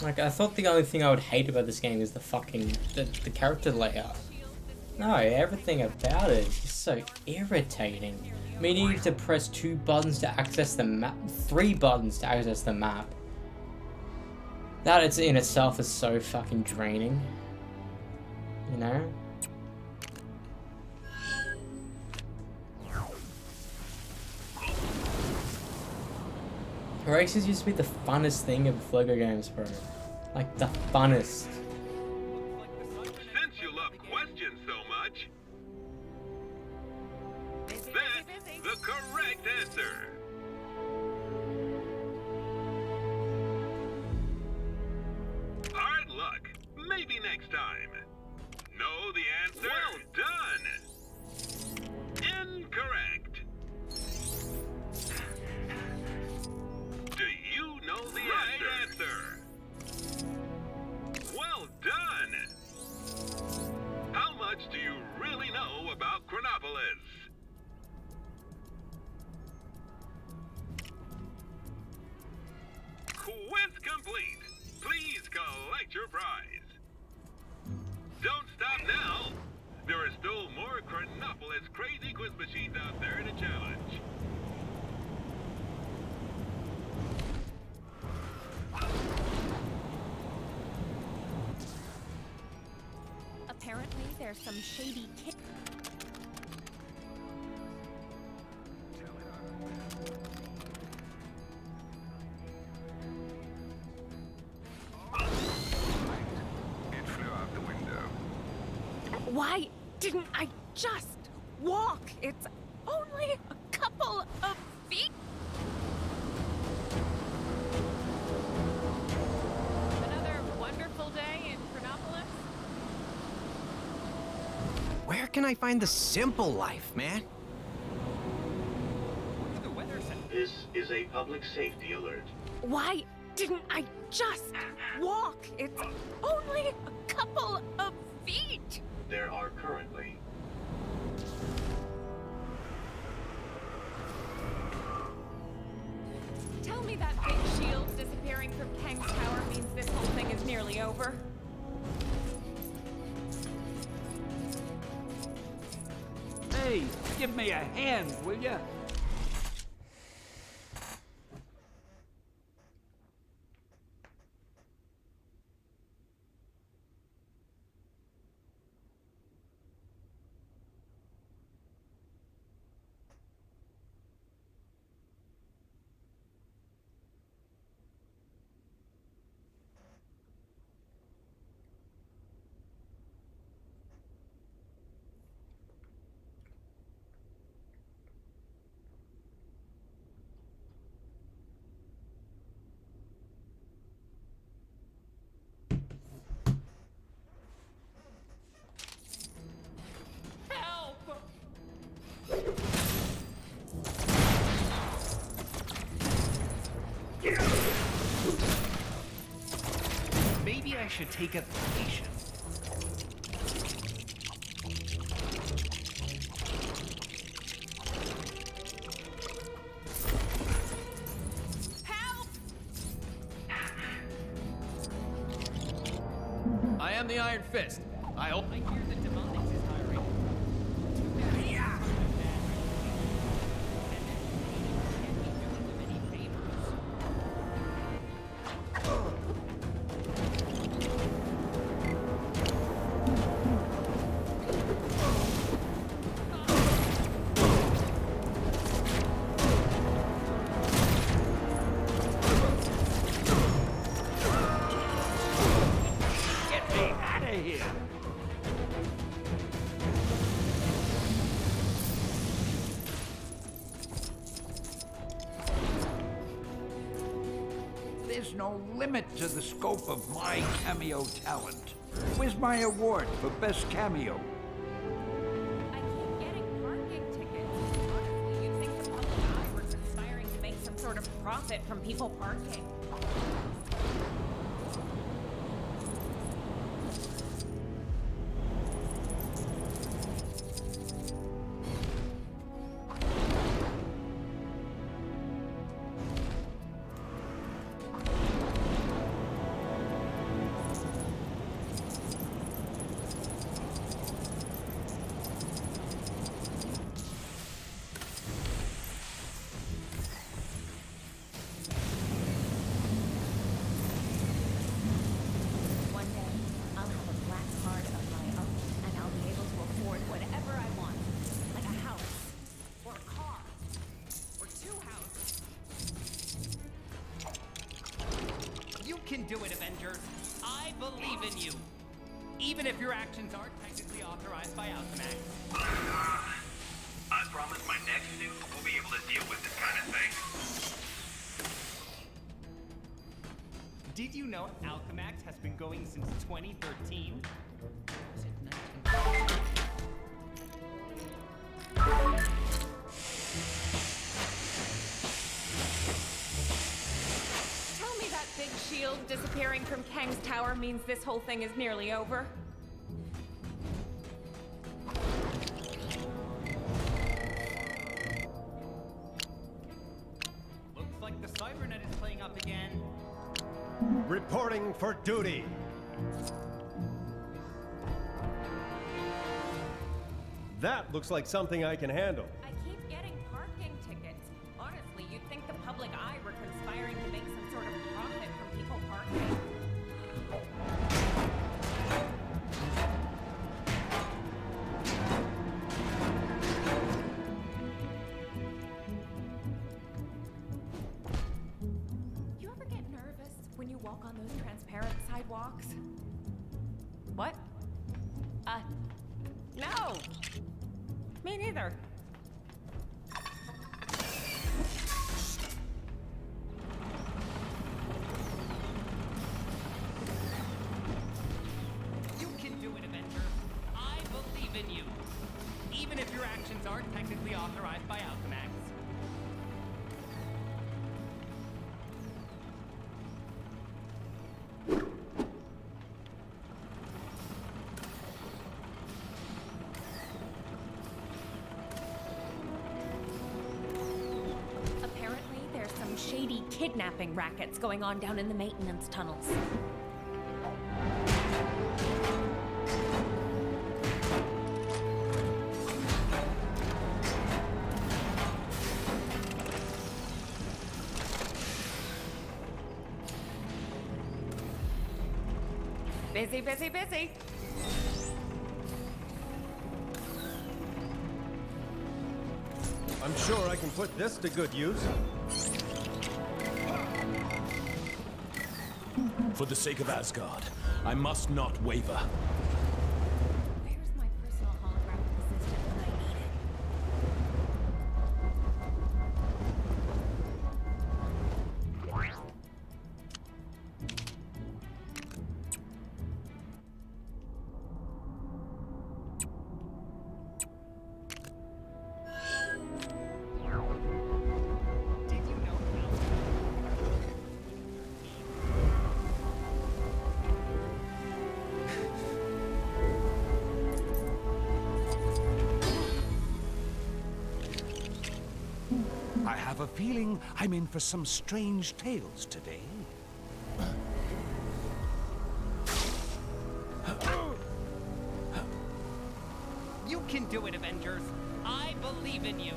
Like, I thought the only thing I would hate about this game is the fucking the character layout. No, everything about it is just so irritating. Meaning to press 2 buttons to access the map, 3 buttons to access the map. That it's in itself is so fucking draining. You know? Races used to be the funnest thing of Flogo games, bro. Like, the funnest. Since you love questions so much, that's the correct answer. Hard luck. Maybe next time. Know the answer? Well done. Incorrect. Do you know the answer? Well done. How much do you really know about Chronopolis? Quiz complete. Please collect your prize. Don't stop now. There are still more Chronopolis crazy quiz machines out there to challenge. Apparently, there's some shady kid. It flew out the window. Why didn't I just walk? It's only a couple of feet. Another wonderful day in Chronopolis. Where can I find the simple life, man? This is a public safety alert. Why didn't I just walk? It's only a couple of feet. There are currently Tell me that big shield disappearing from Kang's tower means this whole thing is nearly over. Hey, give me a hand, will ya? Maybe I should take a vacation. I am the Iron Fist. I hope. I hear the Demonics is hiring. Get me out of here! There's no limit to the scope of my cameo talent. Where's my award for best cameo? I keep getting parking tickets. Honestly, you'd think the public eye were conspiring to make some sort of profit from people parking. One day, I'll have a black card of my own, and I'll be able to afford whatever I want. Like a house, or a car, or 2 houses. You can do it, Avengers. I believe in you. Even if your actions aren't technically authorized by Alchemax. I promise my next suit will be able to deal with this kind of thing. Did you know Alchemax has been going since 2013? Tell me that big shield disappearing from Kang's tower means this whole thing is nearly over. Looks like the Cybernet is playing up again. Reporting for duty. That looks like something I can handle. I keep getting parking tickets. Honestly, you'd think the public eye were conspiring to make some sort of profit from people parking. You ever get nervous when you walk on those transparent sidewalks? What? No! Me neither. You can do it, Avengers. I believe in you. Even if your actions aren't technically authorized by Alchemax. Apparently, there's some shady kidnapping rackets going on down in the maintenance tunnels. Busy, busy, busy. I'm sure I can put this to good use. For the sake of Asgard, I must not waver. Where's my personal holographic assistant when I need it? Did you know I have a feeling I'm in for some strange tales today. You can do it, Avengers. I believe in you.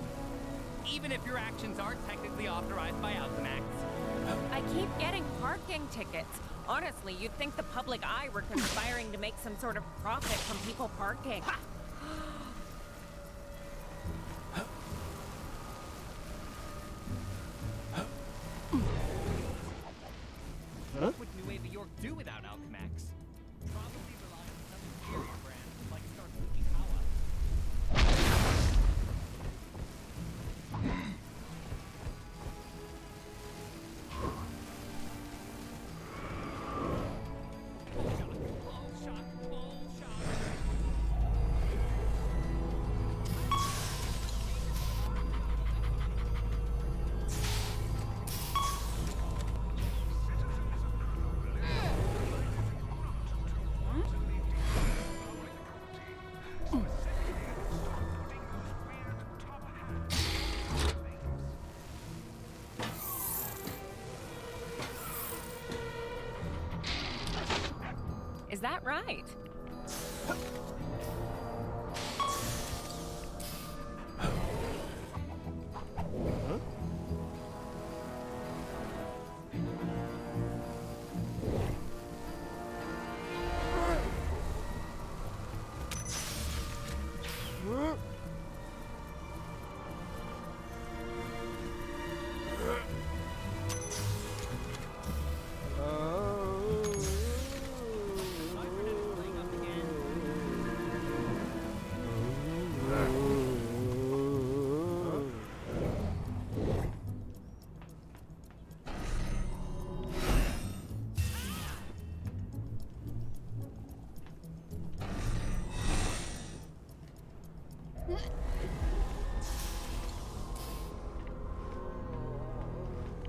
Even if your actions aren't technically authorized by Alchemax. I keep getting parking tickets. Honestly, you'd think the public eye were conspiring to make some sort of profit from people parking. What would Nueva York do without Alchemax? Probably rely on some inferior brand like Stark Fujikawa. Is that right?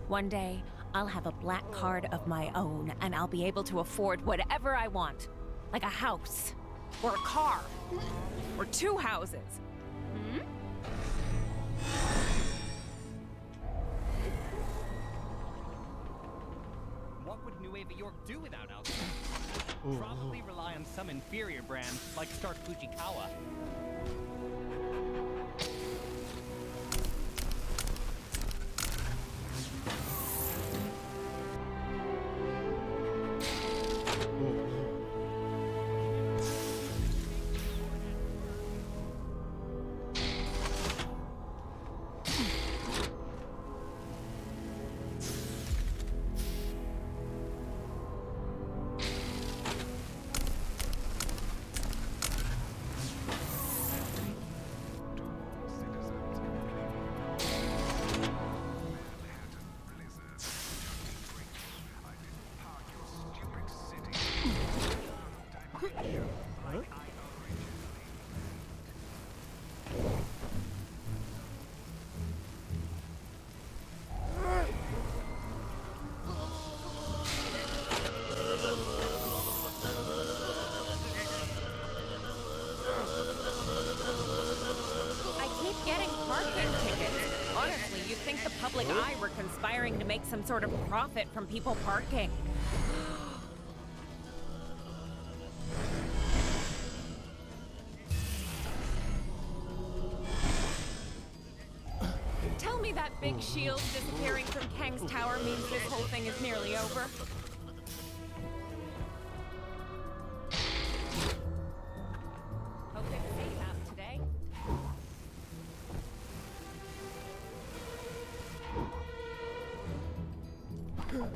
One day, I'll have a black card of my own, and I'll be able to afford whatever I want. Like a house, or a car, or 2 houses. Hmm? What would Nueva York do without Alchemax? Probably rely on some inferior brand like Stark Fujikawa. Public eye were conspiring to make some sort of profit from people parking. Tell me that big shield disappearing from Kang's tower means this whole thing is nearly over.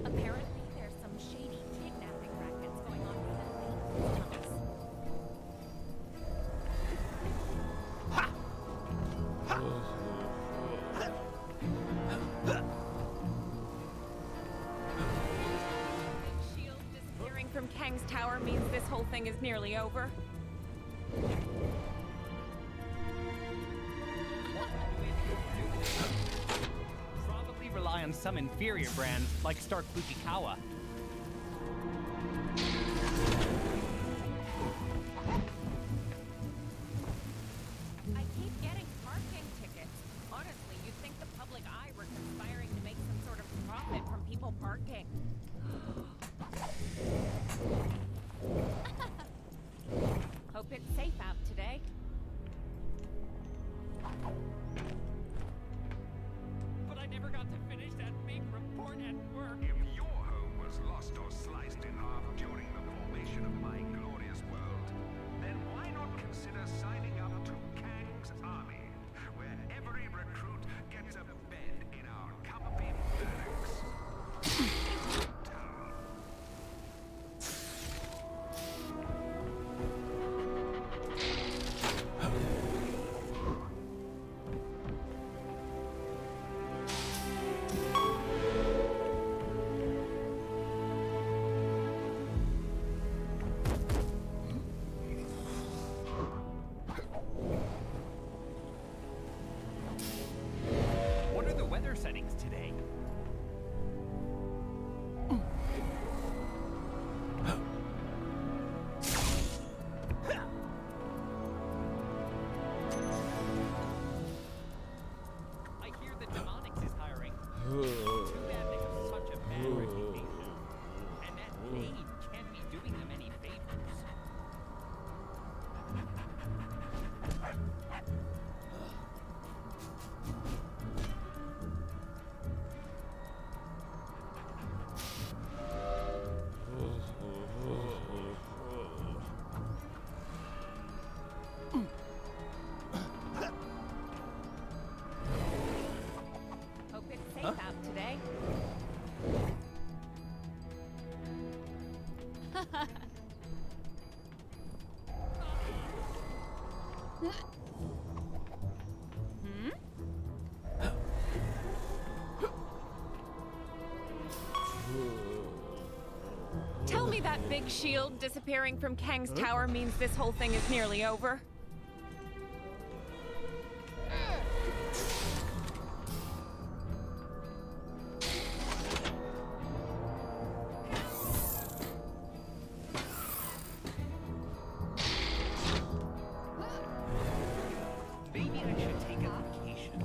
Apparently, there's some shady kidnapping rackets going on behind the tunnels. Shield disappearing from Kang's tower means this whole thing is nearly over. Probably rely on some inferior brand like Stark Fujikawa. I keep getting parking tickets. Honestly, you'd think the public eye were conspiring to make some sort of profit from people parking. Hope it's safe out today. But I never got to finish that big report at work. If your home was lost or sliced in half during the formation of my glorious world, then why not consider signing up to Kang's Army, where every recruit gets a bed in our Kamabin barracks. Town. What are the weather settings today? I hear that Demonics is hiring. Too bad they have such a bad reputation. And that maid can't be doing them any favors. Hope it's safe out today. Tell me that big shield disappearing from Kang's tower means this whole thing is nearly over. Maybe I should take a vacation.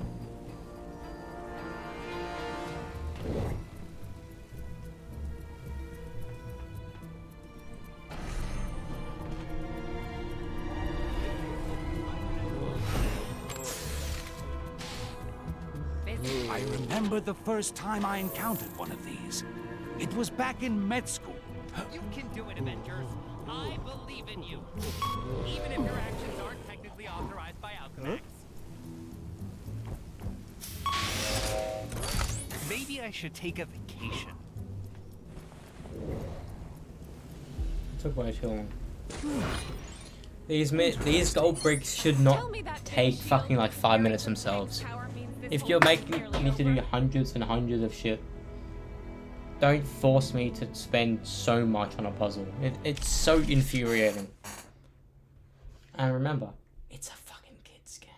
Busy. I remember the first time I encountered one of these. It was back in med school. You can do it, Avengers. I believe in you. Even if your actions aren't technically authorized by Alchemax. Maybe I should take a vacation. Took way too long. These gold bricks should not take fucking like 5 minutes themselves. If you're making me to do hundreds and hundreds of shit, don't force me to spend so much on a puzzle. It's so infuriating. And remember, it's a fucking kid's game.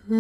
Have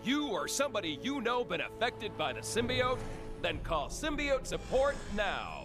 you or somebody you know been affected by the symbiote? Then call symbiote support now.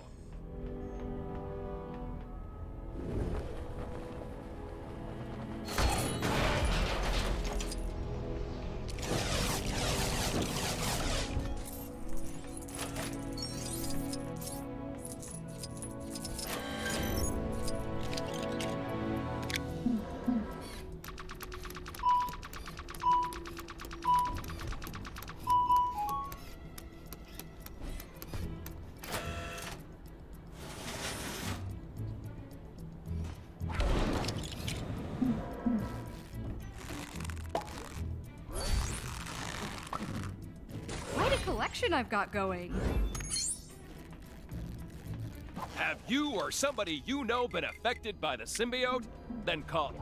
Quite a collection I've got going. Have you or somebody you know been affected by the symbiote? Then call.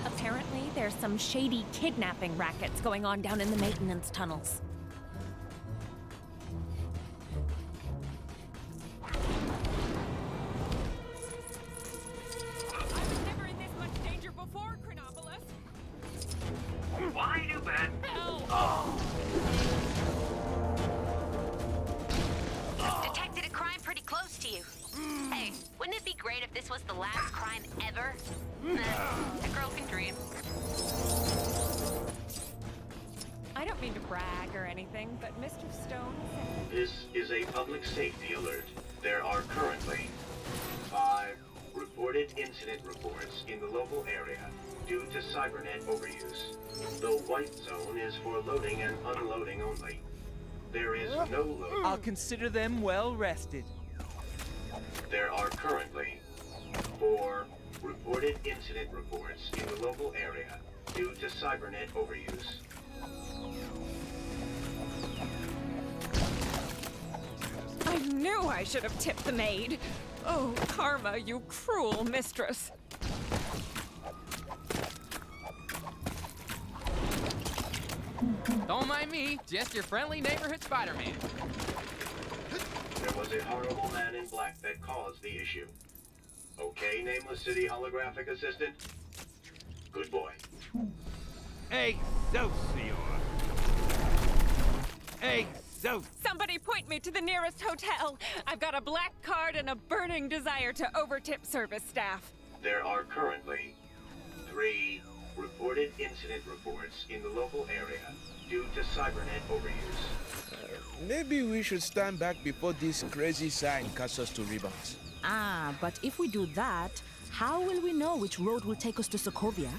Apparently, there's some shady kidnapping rackets going on down in the maintenance tunnels. I was never in this much danger before, Chronopolis. Why do bad? Detected a crime pretty close to you. Hey, wouldn't it be great if this was the last crime ever? A girl can dream. I don't mean to brag or anything, but Mr. Stone said... This is a public safety alert. There are currently 5 reported incident reports in the local area due to cybernet overuse. The white zone is for loading and unloading only. There is no load. I'll consider them well rested. There are currently 4 reported incident reports in the local area due to cybernet overuse. I knew I should have tipped the maid. Oh, Karma, you cruel mistress. Don't mind me, just your friendly neighborhood Spider-Man. There was a horrible man in black that caused the issue. Okay, Nameless City holographic assistant? Good boy. Excelsior! Somebody point me to the nearest hotel. I've got a black card and a burning desire to overtip service staff. There are currently 3 reported incident reports in the local area due to cybernet overuse. Maybe we should stand back before this crazy sign casts us to rebounds. Ah, but if we do that, how will we know which road will take us to Sokovia?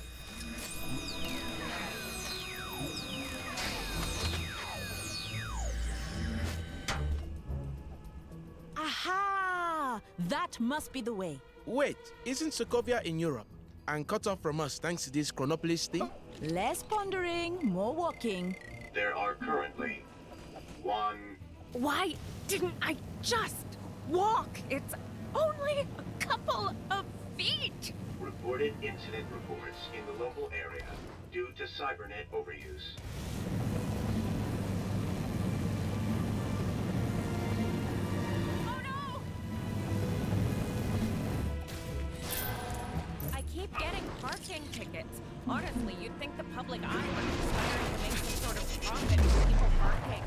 Aha! That must be the way. Wait, isn't Sokovia in Europe and cut off from us thanks to this Chronopolis thing? Less pondering, more walking. There are currently 1. Why didn't I just walk? It's only a couple of feet. reported incident reports in the local area due to cybernet overuse. I keep getting parking tickets. Honestly, you'd think the public eye would conspire to make some sort of profit from people parking.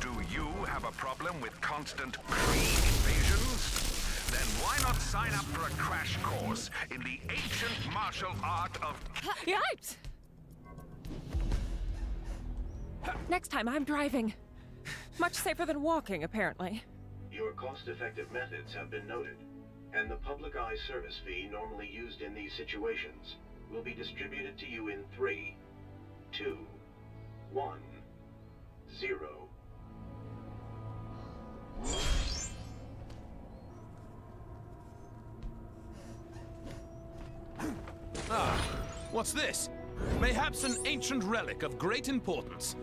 Do you have a problem with constant Kree invasions? Then why not sign up for a crash course in the ancient martial art of... Yipes! Next time I'm driving. Much safer than walking, apparently. Your cost-effective methods have been noted, and the public eye service fee normally used in these situations will be distributed to you in 3, 2, 1, 0. Ah, what's this? Mayhaps an ancient relic of great importance.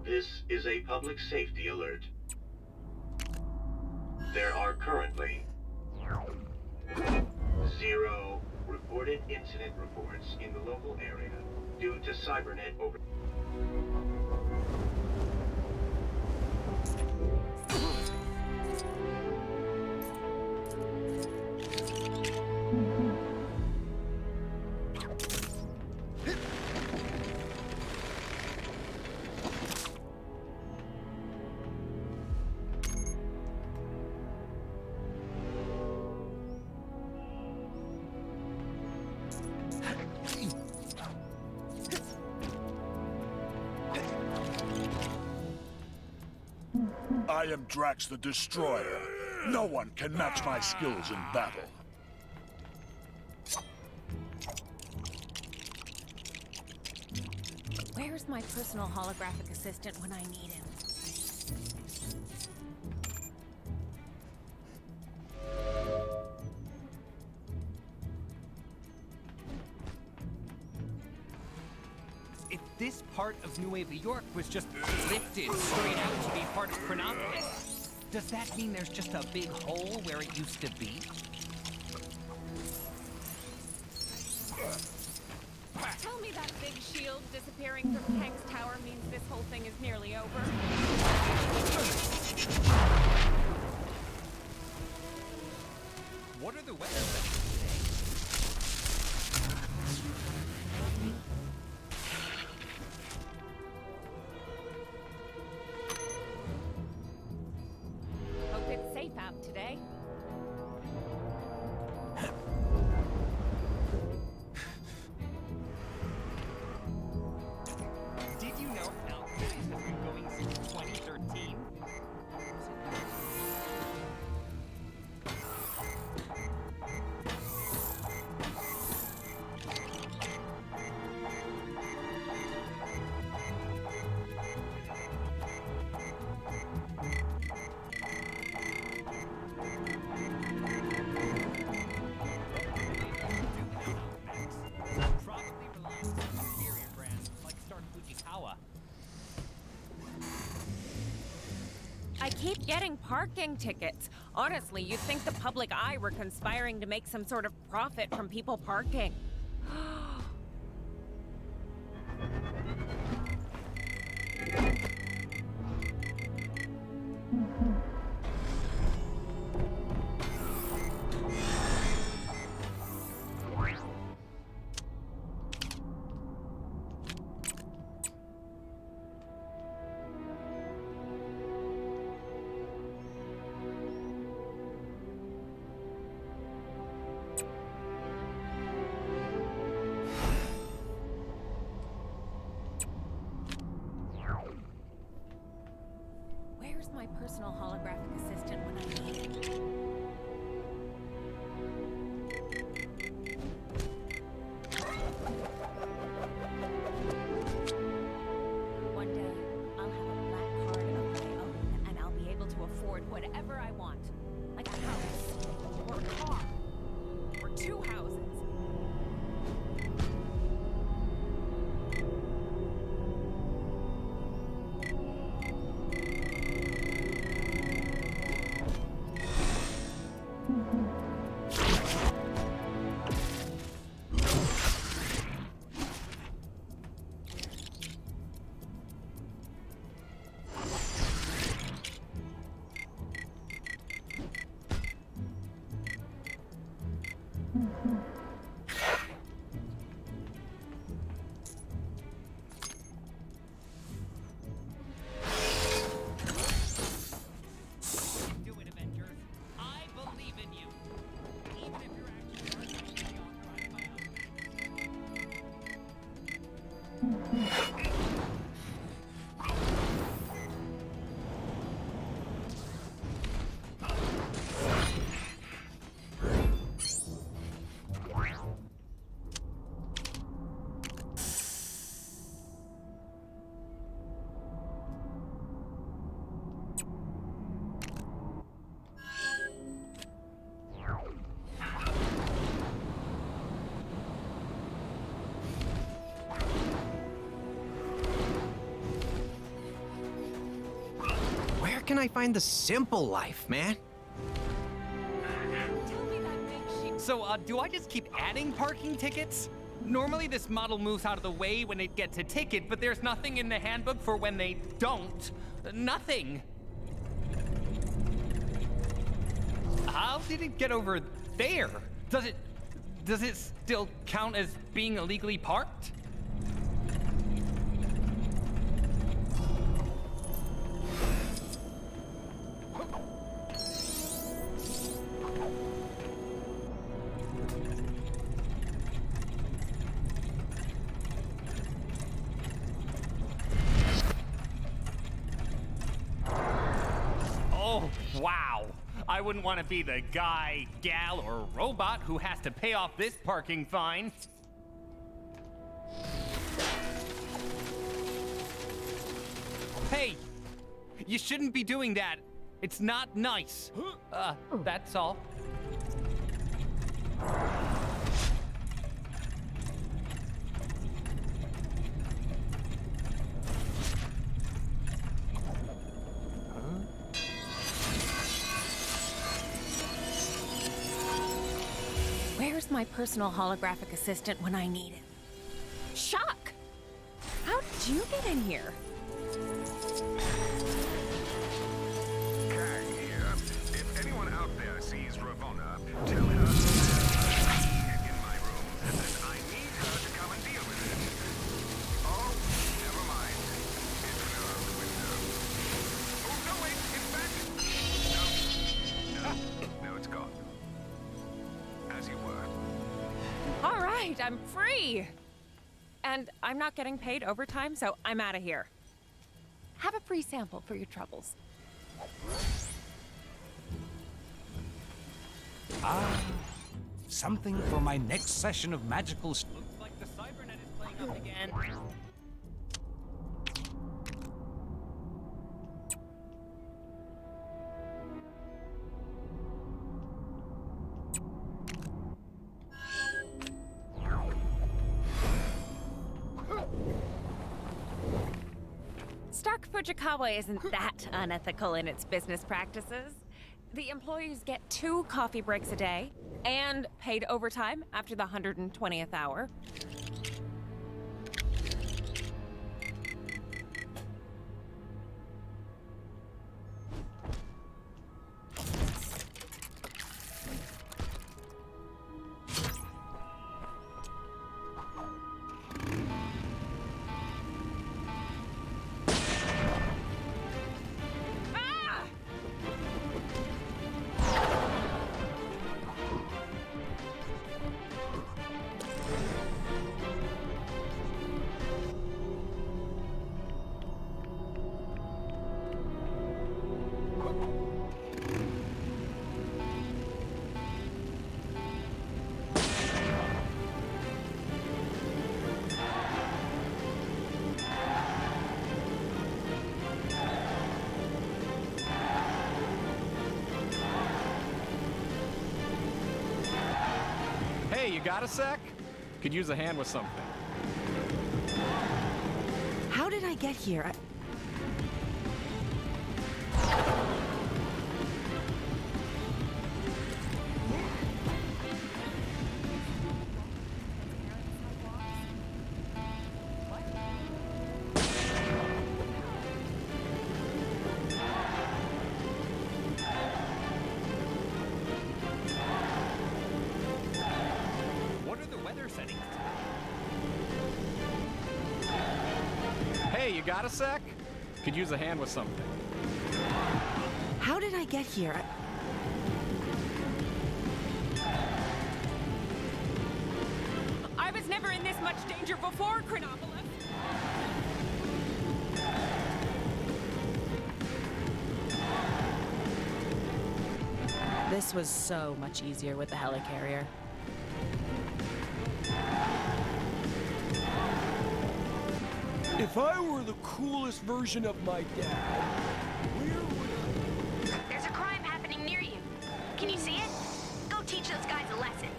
This is a public safety alert. There are currently 0 reported incident reports in the local area due to cybernet over... I am Drax the Destroyer. No one can match my skills in battle. Where's my personal holographic assistant when I need him? If this part of Nueva York was just lifted straight out to be part of Chronopolis, does that mean there's just a big hole where it used to be? Tell me that big shield disappearing from Kang's tower means this whole thing is nearly over. What are the weather settings today? Hope it's safe out today. Did you know Alchemist has been going since 2013? Probably relies on superior brands like Stark Fujikawa. I keep getting parking tickets. Honestly, you'd think the public eye were conspiring to make some sort of profit from people parking. Where can I find the simple life, man? So, do I just keep adding parking tickets? Normally this model moves out of the way when it gets a ticket, but there's nothing in the handbook for when they don't. Nothing. How did it get over there? Does it still count as being illegally parked? Oh, wow. I wouldn't want to be the guy, gal, or robot who has to pay off this parking fine. Hey, you shouldn't be doing that. It's not nice. That's all. Where's my personal holographic assistant when I need it? Shock! How did you get in here? Kang here. If anyone out there sees Ravonna, tell her in my room, and I need her to come and deal with it. Oh, never mind. It's out the window. Oh, no, wait, it's back. No, it's gone. As you were. All right, I'm free! And I'm not getting paid overtime, so I'm out of here. Have a free sample for your troubles. Something for my next session of magical... Looks like the Cybernet is playing up again. Stark Fujikawa isn't that unethical in its business practices. The employees get 2 coffee breaks a day and paid overtime after the 120th hour. Hey, you got a sec? Could use a hand with something. How did I get here? What are the weather settings? Hey, you got a sec? Could use a hand with something. How did I get here? I was never in this much danger before, Chronopolis. This was so much easier with the helicarrier. If I were the coolest version of my dad, where would There's a crime happening near you. Can you see it? Go teach those guys a lesson.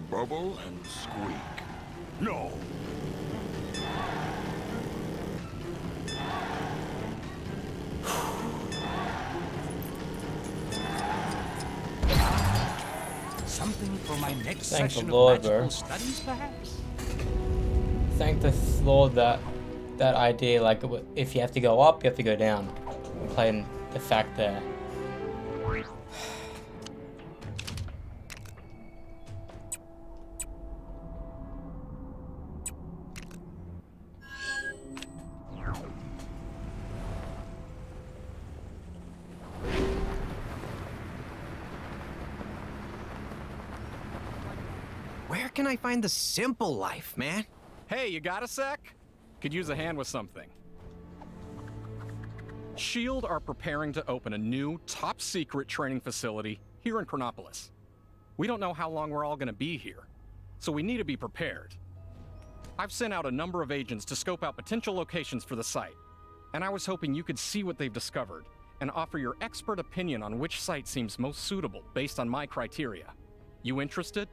Bubble and squeak. No! Something for my next Thank the session Lord, of magical bro. studies, perhaps? Thank the Lord that idea, like, if you have to go up, you have to go down. I'm playing the fact there. Where can I find the simple life, man? Hey, you got a sec? Could use a hand with something. SHIELD are preparing to open a new, top-secret training facility here in Chronopolis. We don't know how long we're all gonna be here, so we need to be prepared. I've sent out a number of agents to scope out potential locations for the site, and I was hoping you could see what they've discovered and offer your expert opinion on which site seems most suitable based on my criteria. You interested?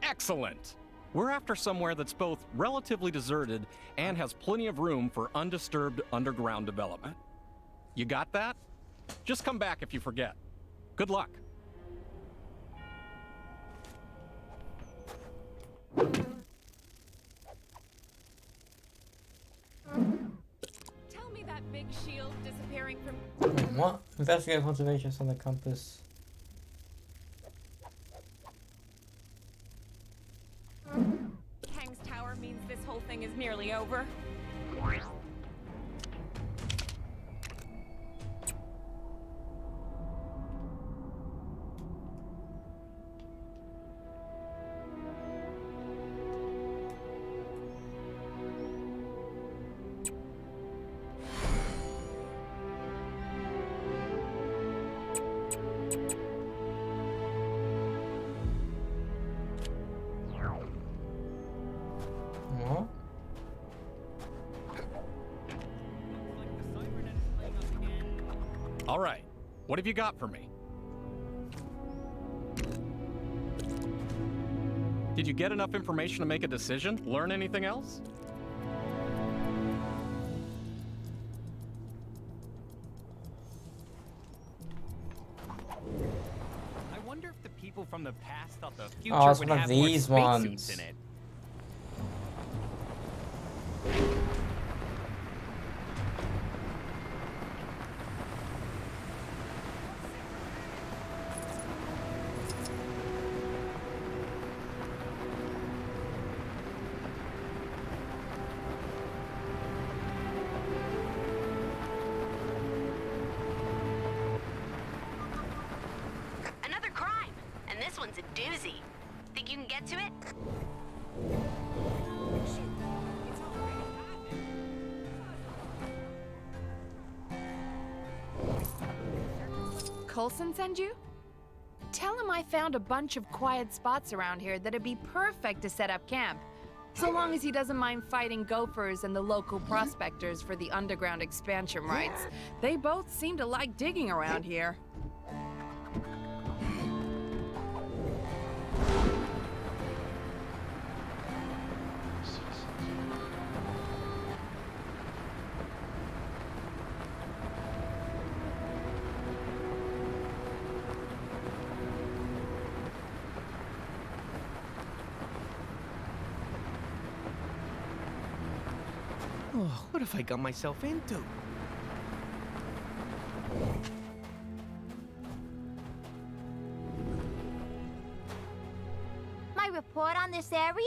Excellent! We're after somewhere that's both relatively deserted and has plenty of room for undisturbed underground development. You got that? Just come back if you forget. Good luck. Tell me that big shield disappearing from... What? Investigate conservation on the compass. Kang's tower means this whole thing is nearly over. What? All right, what have you got for me? Did you get enough information to make a decision? Learn anything else? I wonder if the people from the past thought the future Oh, it's would one of have more these spacesuits ones. in it. Another crime, and this one's a doozy. Think you can get to it? Coulson send you? Tell him I found a bunch of quiet spots around here that'd be perfect to set up camp. So long as he doesn't mind fighting gophers and the local prospectors for the underground expansion rights. They both seem to like digging around here. Oh, what have I got myself into? My report on this area?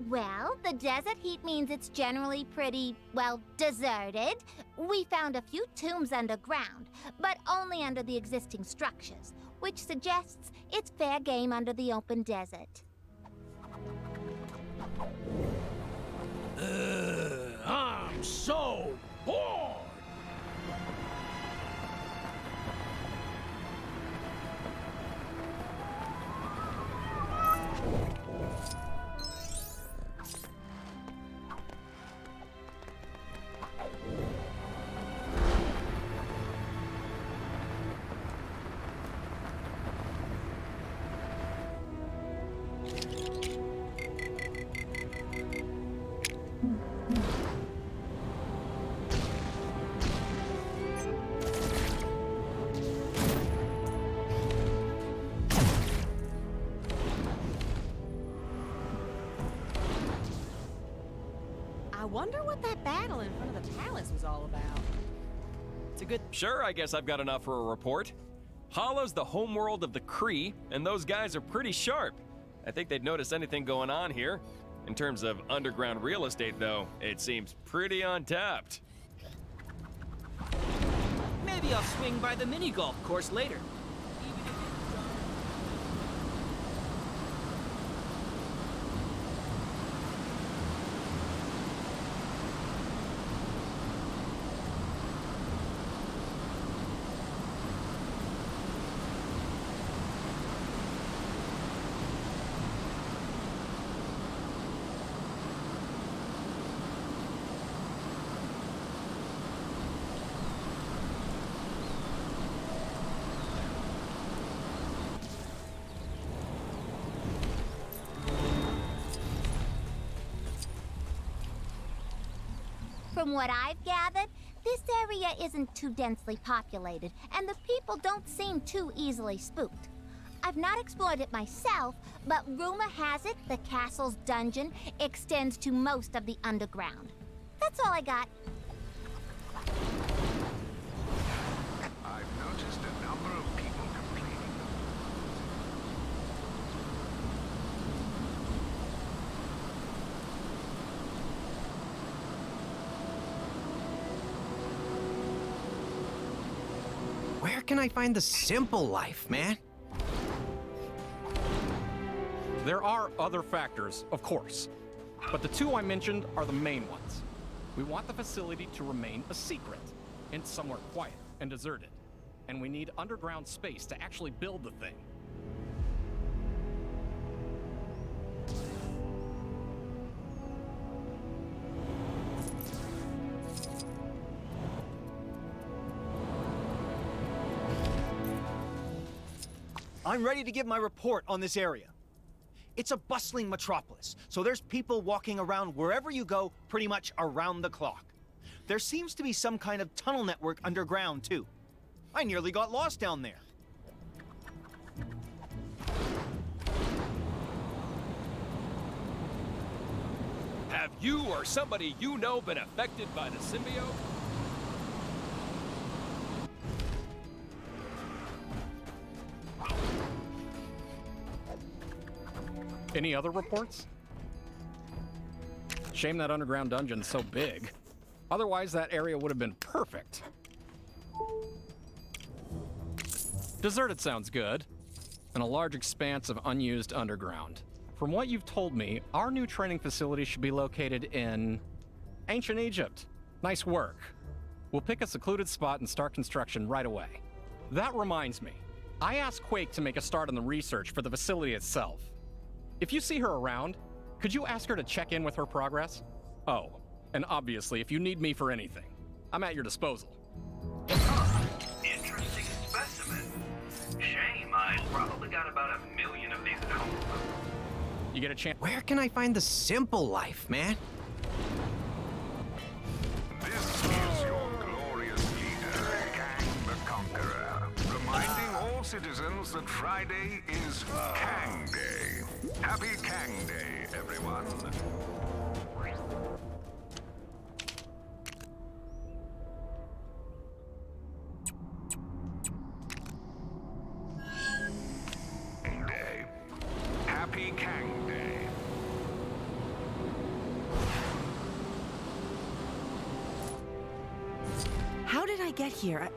Well, the desert heat means it's generally pretty, well, deserted. We found a few tombs underground, but only under the existing structures, which suggests it's fair game under the open desert. I'm so bored! I wonder what that battle in front of the palace was all about. It's a good... Sure, I guess I've got enough for a report. Hollow's the homeworld of the Kree, and those guys are pretty sharp. I think they'd notice anything going on here. In terms of underground real estate, though, it seems pretty untapped. Maybe I'll swing by the mini-golf course later. From what I've gathered, this area isn't too densely populated, and the people don't seem too easily spooked. I've not explored it myself, but rumor has it the castle's dungeon extends to most of the underground. That's all I got. I've noticed a number of people complaining. Where can I find the simple life, man? There are other factors, of course, but the two I mentioned are the main ones. We want the facility to remain a secret, and somewhere quiet and deserted, and we need underground space to actually build the thing. I'm ready to give my report on this area. It's a bustling metropolis, so there's people walking around wherever you go pretty much around the clock. There seems to be some kind of tunnel network underground, too. I nearly got lost down there. Have you or somebody you know been affected by the symbiote? Any other reports? Shame that underground dungeon's so big. Otherwise, that area would have been perfect. Deserted sounds good. And a large expanse of unused underground. From what you've told me, our new training facility should be located in ancient Egypt. Nice work. We'll pick a secluded spot and start construction right away. That reminds me, I asked Quake to make a start on the research for the facility itself. If you see her around, could you ask her to check in with her progress? Oh, and obviously, if you need me for anything, I'm at your disposal. Interesting specimen. Shame, I probably got about 1 million of these at home. You get a chance. Where can I find the simple life, man? This is your glorious leader, Kang the Conqueror, reminding all citizens that Friday is Kang Day. Happy Kang Day, everyone. Day. Happy Kang Day. I get here?